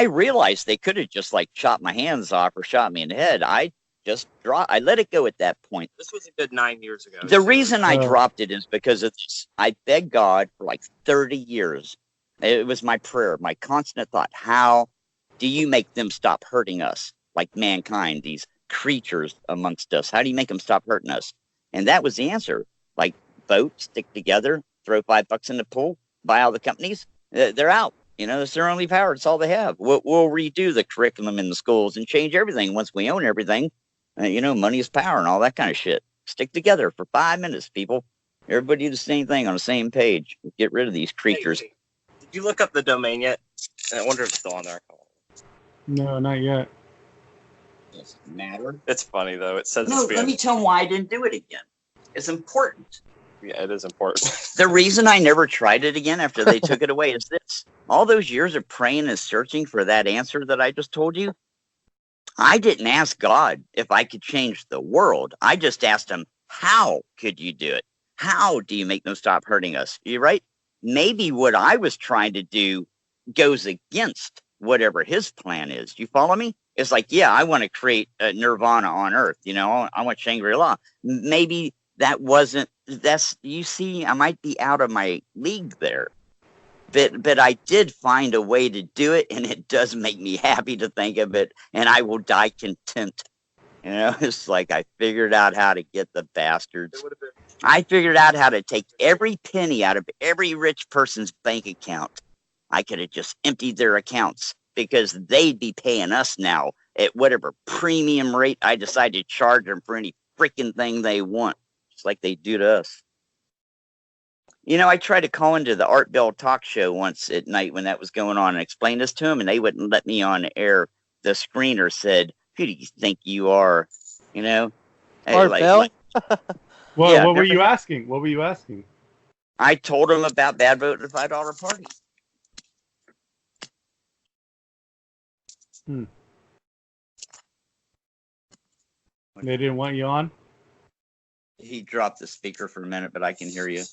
realized they could have just like chopped my hands off or shot me in the head. I let it go at that point. This was a good 9 years ago. The reason I dropped it is because of this. I begged God for like 30 years. It was my prayer, my constant thought. How do you make them stop hurting us, like mankind, these creatures amongst us? How do you make them stop hurting us? And that was the answer. Like, vote, stick together, throw $5 in the pool, buy all the companies. They're out. You know, it's their only power. It's all they have. We'll redo the curriculum in the schools and change everything once we own everything. You know, money is power and all that kind of shit. Stick together for 5 minutes, people. Everybody do the same thing on the same page. Get rid of these creatures. Hey, did you look up the domain yet? I wonder if it's still on there. No, not yet. Doesn't matter. It's funny, though. It says no, let me tell them why I didn't do it again. It's important. Yeah, it is important. The reason I never tried it again after they took it away is this. All those years of praying and searching for that answer that I just told you, I didn't ask God if I could change the world. I just asked him, how could you do it? How do you make them stop hurting us? You right? Maybe what I was trying to do goes against whatever his plan is. You follow me? It's like, yeah, I want to create a nirvana on earth. You know, I want Shangri-La. Maybe you see, I might be out of my league there. But I did find a way to do it, and it does make me happy to think of it, and I will die content. You know, it's like I figured out how to get the bastards. I figured out how to take every penny out of every rich person's bank account. I could have just emptied their accounts, because they'd be paying us now at whatever premium rate I decide to charge them for any freaking thing they want, just like they do to us. You know, I tried to call into the Art Bell talk show once at night when that was going on and explain this to them, and they wouldn't let me on air. The screener said, "Who do you think you are?" You know? Art Bell? Well, yeah, what were you asking? What were you asking? I told him about Bad Vote at the $5 party. They didn't want you on? He dropped the speaker for a minute, but I can hear you.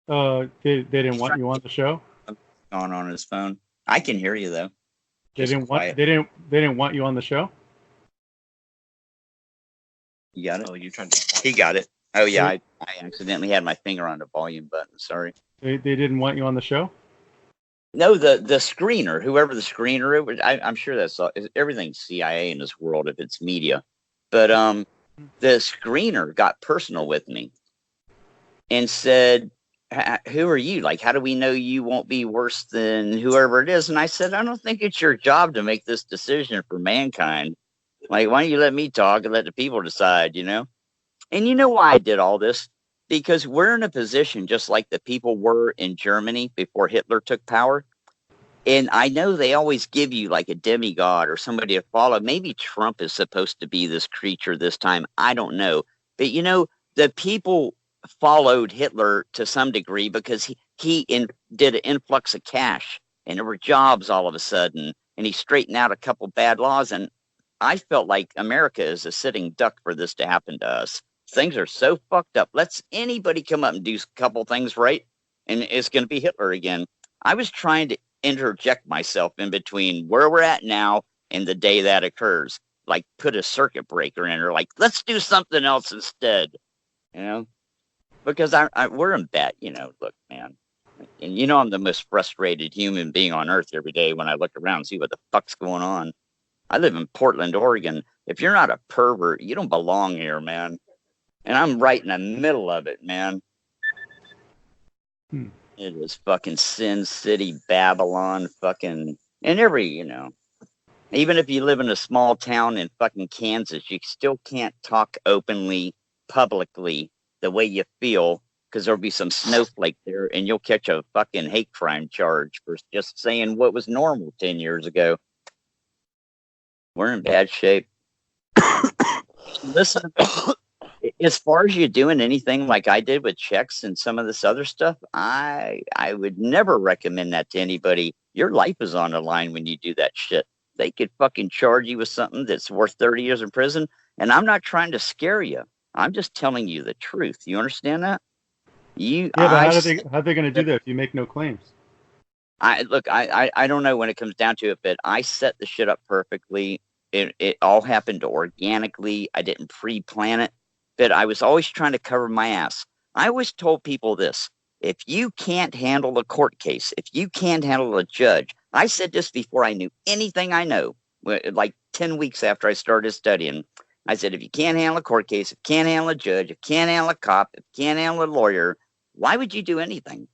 They didn't want you on the show? On his phone. I can hear you though. They didn't want you on the show? You got it? Oh, you trying to? He got it. Oh yeah, I accidentally had my finger on the volume button. Sorry. They didn't want you on the show? No, the screener, whoever the screener is, I'm sure that's everything's CIA in this world if it's media. But the screener got personal with me and said, "Who are you? Like, how do we know you won't be worse than whoever it is?" And I said, "I don't think it's your job to make this decision for mankind. Like, why don't you let me talk and let the people decide, you know?" And you know why I did all this? Because we're in a position just like the people were in Germany before Hitler took power. And I know they always give you like a demigod or somebody to follow. Maybe Trump is supposed to be this creature this time. I don't know. But, you know, the people followed Hitler to some degree because he did an influx of cash and there were jobs all of a sudden. And he straightened out a couple bad laws. And I felt like America is a sitting duck for this to happen to us. Things are so fucked up. Let's anybody come up and do a couple things right, and it's going to be Hitler again. I was trying to interject myself in between where we're at now and the day that occurs. Like put a circuit breaker in, or like let's do something else instead. You know, because we're in bed. You know, look, man, and you know I'm the most frustrated human being on earth every day when I look around and see what the fuck's going on. I live in Portland, Oregon. If you're not a pervert, you don't belong here, man. And I'm right in the middle of it, man. It is fucking Sin City, Babylon, fucking, and every, you know, even if you live in a small town in fucking Kansas, you still can't talk openly, publicly, the way you feel, because there'll be some snowflake there, and you'll catch a fucking hate crime charge for just saying what was normal 10 years ago. We're in bad shape. Listen, as far as you doing anything like I did with checks and some of this other stuff, I would never recommend that to anybody. Your life is on the line when you do that shit. They could fucking charge you with something that's worth 30 years in prison. And I'm not trying to scare you. I'm just telling you the truth. You understand that? But how are they going to do that if you make no claims? I don't know when it comes down to it, but I set the shit up perfectly. It all happened organically. I didn't pre-plan it. But I was always trying to cover my ass. I always told people this: if you can't handle a court case, if you can't handle a judge, I said this before I knew anything I know, like 10 weeks after I started studying. I said, if you can't handle a court case, if you can't handle a judge, if you can't handle a cop, if you can't handle a lawyer, why would you do anything?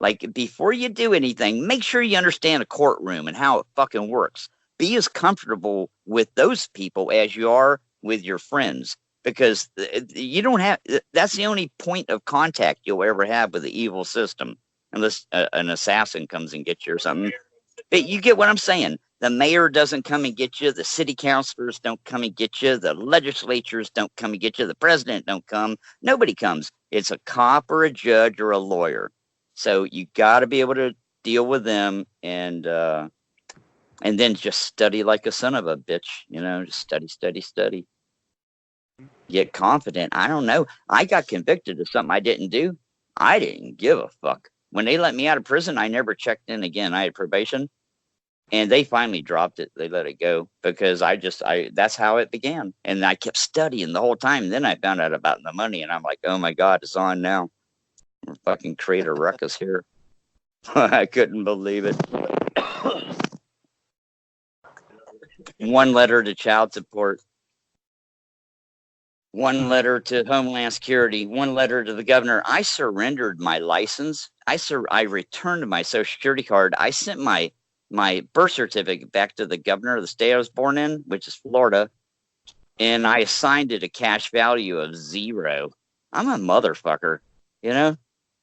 Like, before you do anything, make sure you understand a courtroom and how it fucking works. Be as comfortable with those people as you are with your friends. Because you don't have, that's the only point of contact you'll ever have with the evil system, unless an assassin comes and gets you or something. But you get what I'm saying. The mayor doesn't come and get you. The city councilors don't come and get you. The legislatures don't come and get you. The president don't come. Nobody comes. It's a cop or a judge or a lawyer. So you got to be able to deal with them and then just study like a son of a bitch. You know, just study. Get confident. I don't know. I got convicted of something I didn't do. I didn't give a fuck. When they let me out of prison, I never checked in again. I had probation, and they finally dropped it. They let it go because that's how it began. And I kept studying the whole time. And then I found out about the money, and I'm like, oh my God, it's on now. I'm fucking create a ruckus here. I couldn't believe it. One letter to child support. One letter to Homeland Security, one letter to the governor. I surrendered my license. I returned my Social Security card. I sent my birth certificate back to the governor of the state I was born in, which is Florida, and I assigned it a cash value of 0. I'm a motherfucker, you know?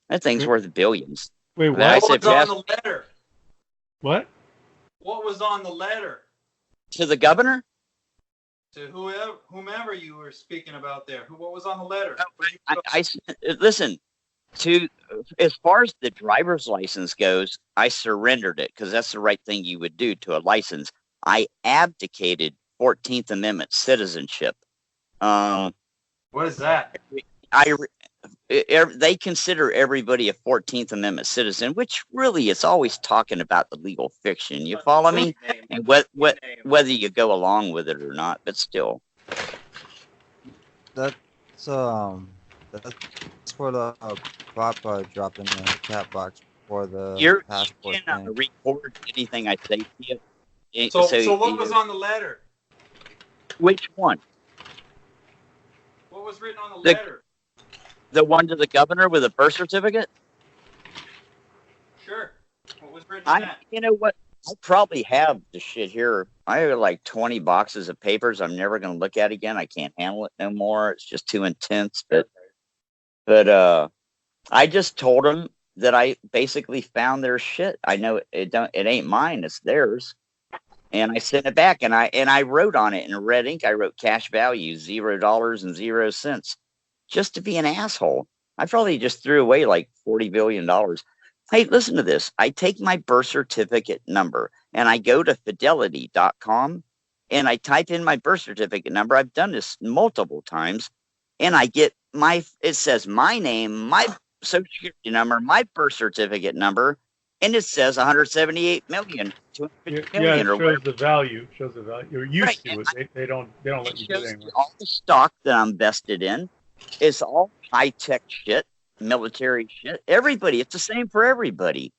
That thing's worth billions. Wait, what? What was on the letter? What? What was on the letter? To the governor? To whomever you were speaking about there. What was on the letter? Listen, as far as the driver's license goes, I surrendered it because that's the right thing you would do to a license. I abdicated 14th Amendment citizenship. What is that? They consider everybody a 14th Amendment citizen, which really is always talking about the legal fiction. You follow me? And whether you go along with it or not, but still. That's for the Papa drop in the chat box for the passport you cannot thing. record anything I say to you. So what was on the letter? Which one? What was written on the letter? The one to the governor with a birth certificate? Sure. What was written on that? You know what? I probably have the shit here. I have like 20 boxes of papers I'm never going to look at again. I can't handle it no more. It's just too intense. But I just told them that I basically found their shit. I know it ain't mine. It's theirs. And I sent it back, and I wrote on it in red ink. I wrote cash value $0.00, just to be an asshole. I probably just threw away like $40 billion. Hey, listen to this. I take my birth certificate number and I go to fidelity.com and I type in my birth certificate number. I've done this multiple times, and I get it says my name, my social security number, my birth certificate number, and it says 178 million, 250 million, it or whatever. shows the value. Shows the value. You're used Right, to it. They don't let you do it anymore. All the stock that I'm vested in is all high-tech shit, military shit. Everybody, it's the same for everybody.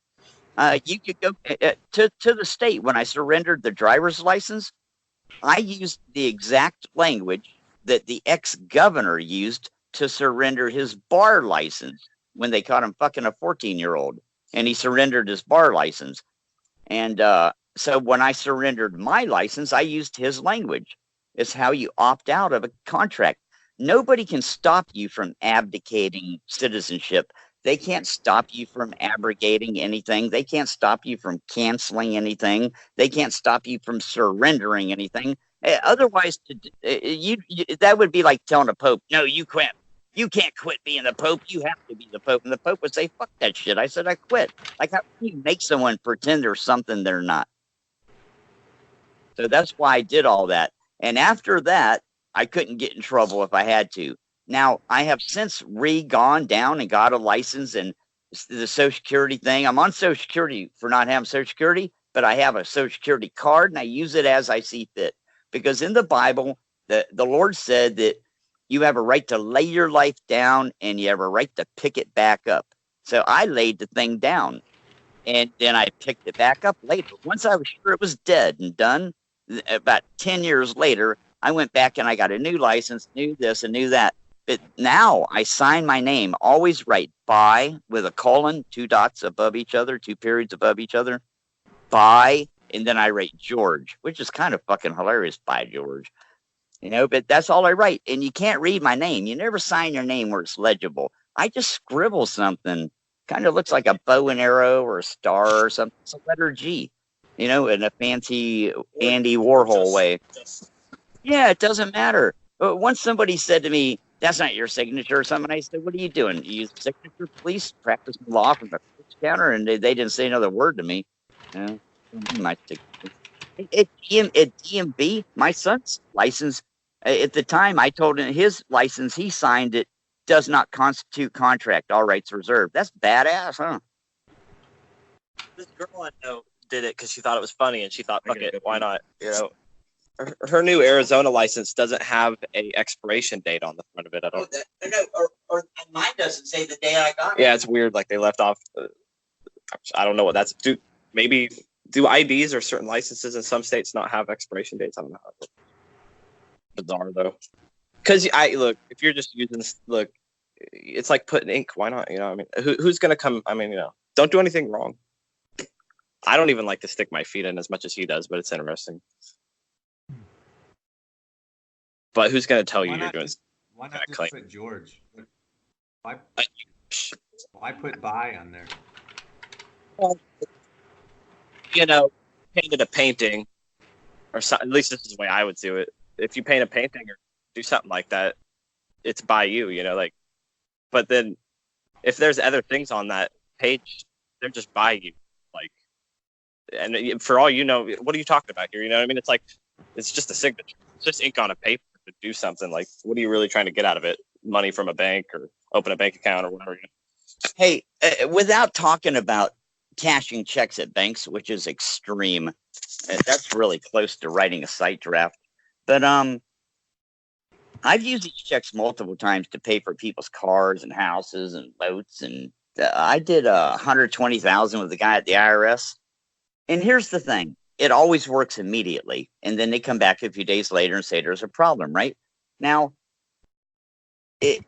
You could go to the state. When I surrendered the driver's license, I used the exact language that the ex-governor used to surrender his bar license when they caught him fucking a 14-year-old, and he surrendered his bar license. And so when I surrendered my license, I used his language. It's how you opt out of a contract. Nobody can stop you from abdicating citizenship. They can't stop you from abrogating anything. They can't stop you from canceling anything. They can't stop you from surrendering anything. Otherwise, that would be like telling a pope, no, you quit. You can't quit being the pope. You have to be the pope. And the pope would say, fuck that shit. I said, I quit. Like, how can you make someone pretend they're something they're not? So that's why I did all that. And after that, I couldn't get in trouble if I had to. Now, I have since gone down and got a license, and the Social Security thing. I'm on Social Security for not having Social Security, but I have a Social Security card, and I use it as I see fit. Because in the Bible, the Lord said that you have a right to lay your life down, and you have a right to pick it back up. So I laid the thing down, and then I picked it back up later. Once I was sure it was dead and done, about 10 years later, I went back and I got a new license, knew this and knew that. But now I sign my name, always write by with a colon, 2 dots above each other, 2 periods above each other, by, and then I write George, which is kind of fucking hilarious, by George. You know, but that's all I write. And you can't read my name. You never sign your name where it's legible. I just scribble something. Kind of looks like a bow and arrow or a star or something. It's a letter G, you know, in a fancy Andy Warhol way. Yeah, it doesn't matter. But once somebody said to me, that's not your signature or something, I said, what are you doing? You use signature police, practicing law from the counter, and they didn't say another word to me. You know, my signature. At DMV, my son's license, at the time I told him his license, he signed it, does not constitute contract, all rights reserved. That's badass, huh? This girl I know did it because she thought it was funny, and she thought, fuck it, why not? You know, her new Arizona license doesn't have a expiration date on the front of it at all. Or mine doesn't say the day I got it. Yeah, it's weird. Like they left off. I don't know what that's. Do IDs or certain licenses in some states not have expiration dates? I don't know. Bizarre though. Because look, if you're just using this, look, it's like putting ink. Why not? You know, I mean, who's gonna come? I mean, you know, don't do anything wrong. I don't even like to stick my feet in as much as he does, but it's interesting. But who's gonna tell you you're doing? Why not just put George? Why put by on there? Well, you know, painted a painting, or so, at least this is the way I would do it. If you paint a painting or do something like that, it's by you, you know, like. But then if there's other things on that page, they're just by you. Like, and for all you know, what are you talking about here? You know what I mean? It's like, it's just a signature. It's just ink on a paper to do something. Like, what are you really trying to get out of it? Money from a bank or open a bank account or whatever. Hey, without talking about cashing checks at banks, which is extreme, that's really close to writing a site draft. But I've used these checks multiple times to pay for people's cars and houses and boats, and I did $120,000 with the guy at the IRS. And here's the thing: it always works immediately, and then they come back a few days later and say there's a problem. Right now, if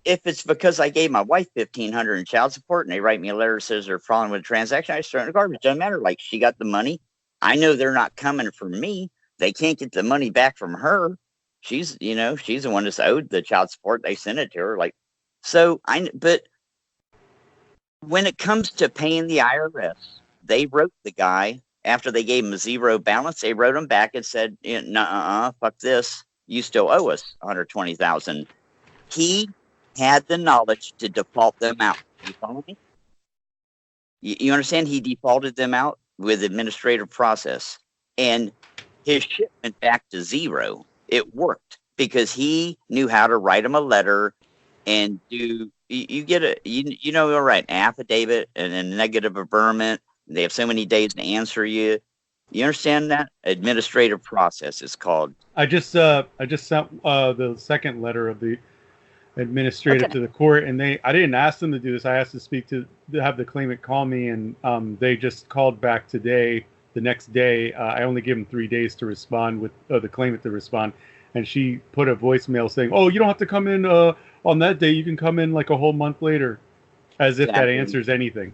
it's because I gave my wife $1,500 in child support, and they write me a letter that says there's a problem with the transaction, I just throw it in the garbage. Doesn't matter. Like, she got the money. I know they're not coming for me. They can't get the money back from her. She's the one that's owed the child support. They sent it to her. Like, so but when it comes to paying the IRS, they wrote the guy after they gave him a zero balance. They wrote him back and said, fuck this. You still owe us $120,000. He had the knowledge to default them out. You follow me? You understand? He defaulted them out with administrative process, and his shit went back to zero. It worked because he knew how to write them a letter and do. You get all right, an affidavit and a negative averment. They have so many days to answer you. You understand that? Administrative process is called. I just sent the second letter of the administrative to the court, and I didn't ask them to do this. I asked to have the claimant call me, and they just called back today. The next day, I only gave them 3 days to respond with the claimant to respond, and she put a voicemail saying, "Oh, you don't have to come in on that day. You can come in like a whole month later," as if that answers anything.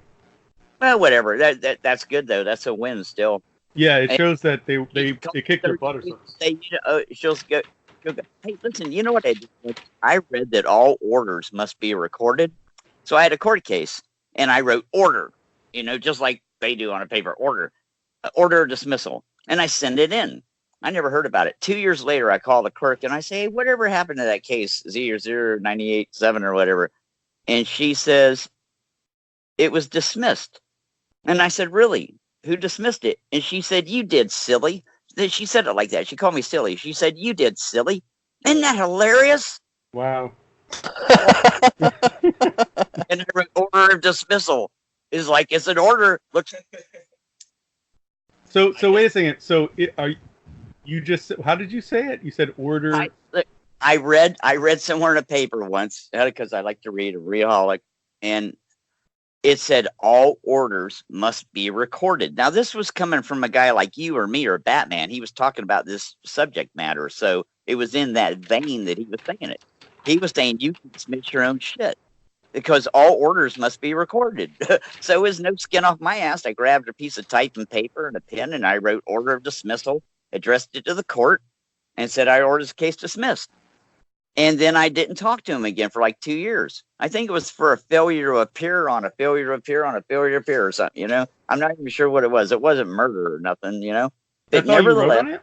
Well, whatever. That's good though. That's a win still. Yeah, it shows that they kicked their butt or something. She'll go. Hey, listen. You know what I did? I read that all orders must be recorded, so I had a court case, and I wrote order. Just like they do on a paper, order of dismissal, and I send it in. I never heard about it. 2 years later, I call the clerk and I say, "Hey, whatever happened to that case, Z00987 or whatever?" And she says, "It was dismissed." And I said, "Really? Who dismissed it?" And she said, "You did, silly." She said it like that. She called me silly. She said, "You did, silly." Isn't that hilarious? Wow. And I wrote order of dismissal. It's like, it's an order. Look. So wait a second. So how did you say it? You said order. I read somewhere in a paper once, because I like to read, a readaholic, and it said all orders must be recorded. Now, this was coming from a guy like you or me or Batman. He was talking about this subject matter, so it was in that vein that he was saying it. He was saying you can submit your own shit because all orders must be recorded. So it was no skin off my ass. I grabbed a piece of type and paper and a pen, and I wrote order of dismissal, addressed it to the court, and said I ordered this case dismissed. And then I didn't talk to him again for like 2 years. I think it was for a failure to appear on a failure to appear on a failure to appear or something, I'm not even sure what it was. It wasn't murder or nothing, But nevertheless,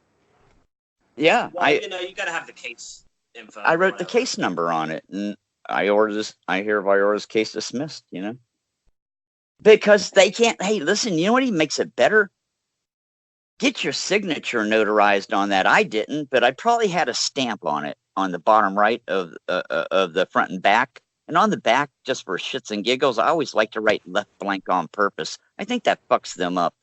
yeah. Well, you got to have the case info. I wrote the case number on it, and I hereby order this case dismissed, Because they can't, hey, listen, you know what even makes it better? Get your signature notarized on that. I didn't, but I probably had a stamp on it on the bottom right of the front and back. And on the back, just for shits and giggles, I always like to write left blank on purpose. I think that fucks them up.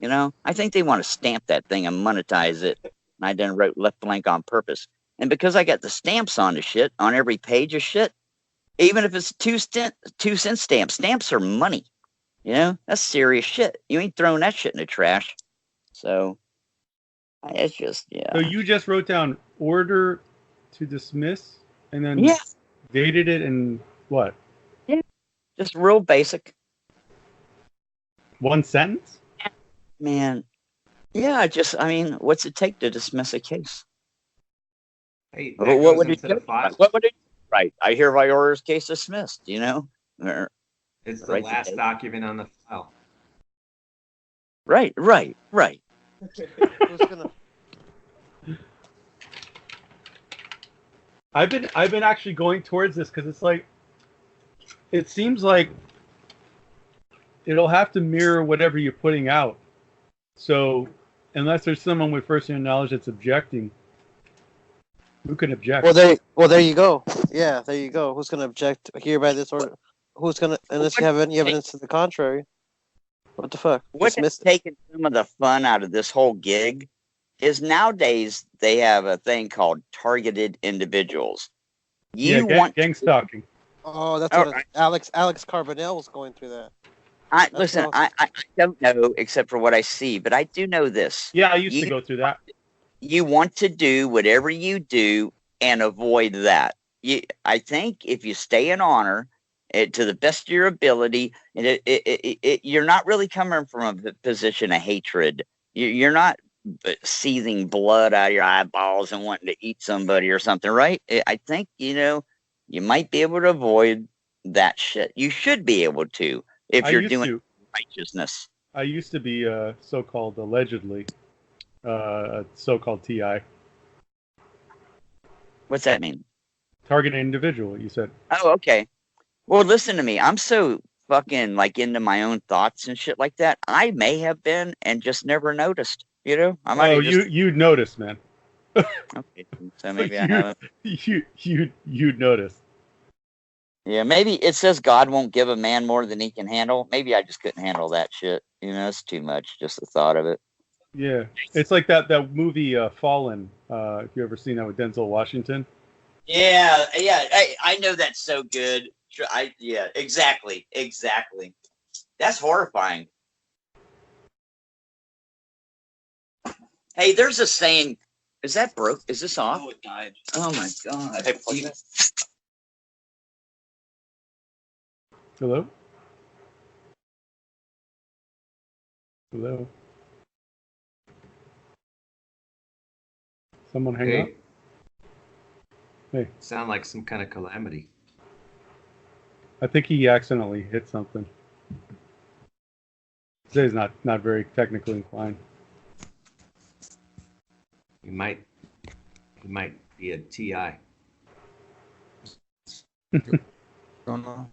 I think they want to stamp that thing and monetize it. And I then wrote left blank on purpose. And because I got the stamps on the shit, on every page of shit, even if it's 2-cent stamps are money. That's serious shit. You ain't throwing that shit in the trash. So it's just, yeah. So you just wrote down order to dismiss and then dated it in what? Yeah. Just real basic. One sentence? Man. Yeah, what's it take to dismiss a case? Hey, what would it do? What would it write? I hereby order this case dismissed, Or, it's the last document on the file. Right. I've been actually going towards this because it's like it seems like it'll have to mirror whatever you're putting out. So unless there's someone with first-hand knowledge that's objecting, who can object? Well, there you go. Yeah, there you go. Who's going to object hereby this order? Who's going to, unless you have any evidence to the contrary? What the fuck? What's taking some of the fun out of this whole gig is nowadays they have a thing called targeted individuals. Gang stalking. Oh, that's what Alex Carbonell was going through that. I don't know except for what I see, but I do know this. Yeah, I used to go through that. You want to do whatever you do and avoid that. I think if you stay in honor to the best of your ability, and you're not really coming from a position of hatred. You're not seething blood out of your eyeballs and wanting to eat somebody or something, right? I think, you might be able to avoid that shit. You should be able to if you're doing righteousness. I used to be so-called allegedly so-called TI. What's that mean? Targeted individual, you said. Oh, okay. Well, listen to me. I'm so fucking like into my own thoughts and shit like that. I may have been and just never noticed. I might have just... you'd notice, man. Okay, so maybe I haven't. You'd notice. Yeah, maybe it says God won't give a man more than he can handle. Maybe I just couldn't handle that shit. It's too much, just the thought of it. Yeah, it's like that movie Fallen. If you ever seen that with Denzel Washington. Yeah, I know that's so good. Exactly. That's horrifying. Hey, there's a saying. Is that broke? Is this off? Oh, it died. Oh my god. Hey, plug it. Hello? Hello? Someone hang up? Hey. Sound like some kind of calamity. I think he accidentally hit something. Today's not very technically inclined. He might be a TI. Don't know.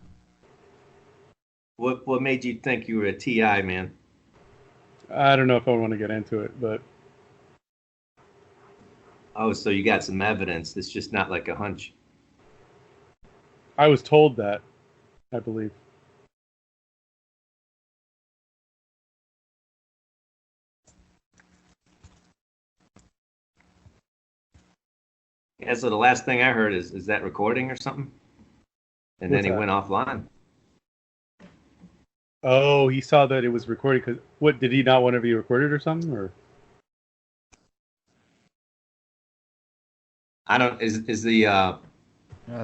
What made you think you were a TI, man? I don't know if I want to get into it, but... Oh, so you got some evidence. It's just not like a hunch. I was told that, I believe. Yeah, so the last thing I heard is that recording or something? And then he went offline. Oh, he saw that it was recorded because what did he not want to be recorded or something? Or I don't is the I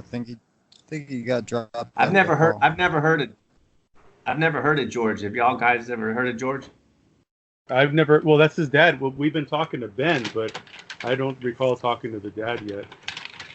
think he got dropped. I've never heard of George. Have y'all guys ever heard of George? I've never. Well, that's his dad. Well, we've been talking to Ben, but I don't recall talking to the dad yet.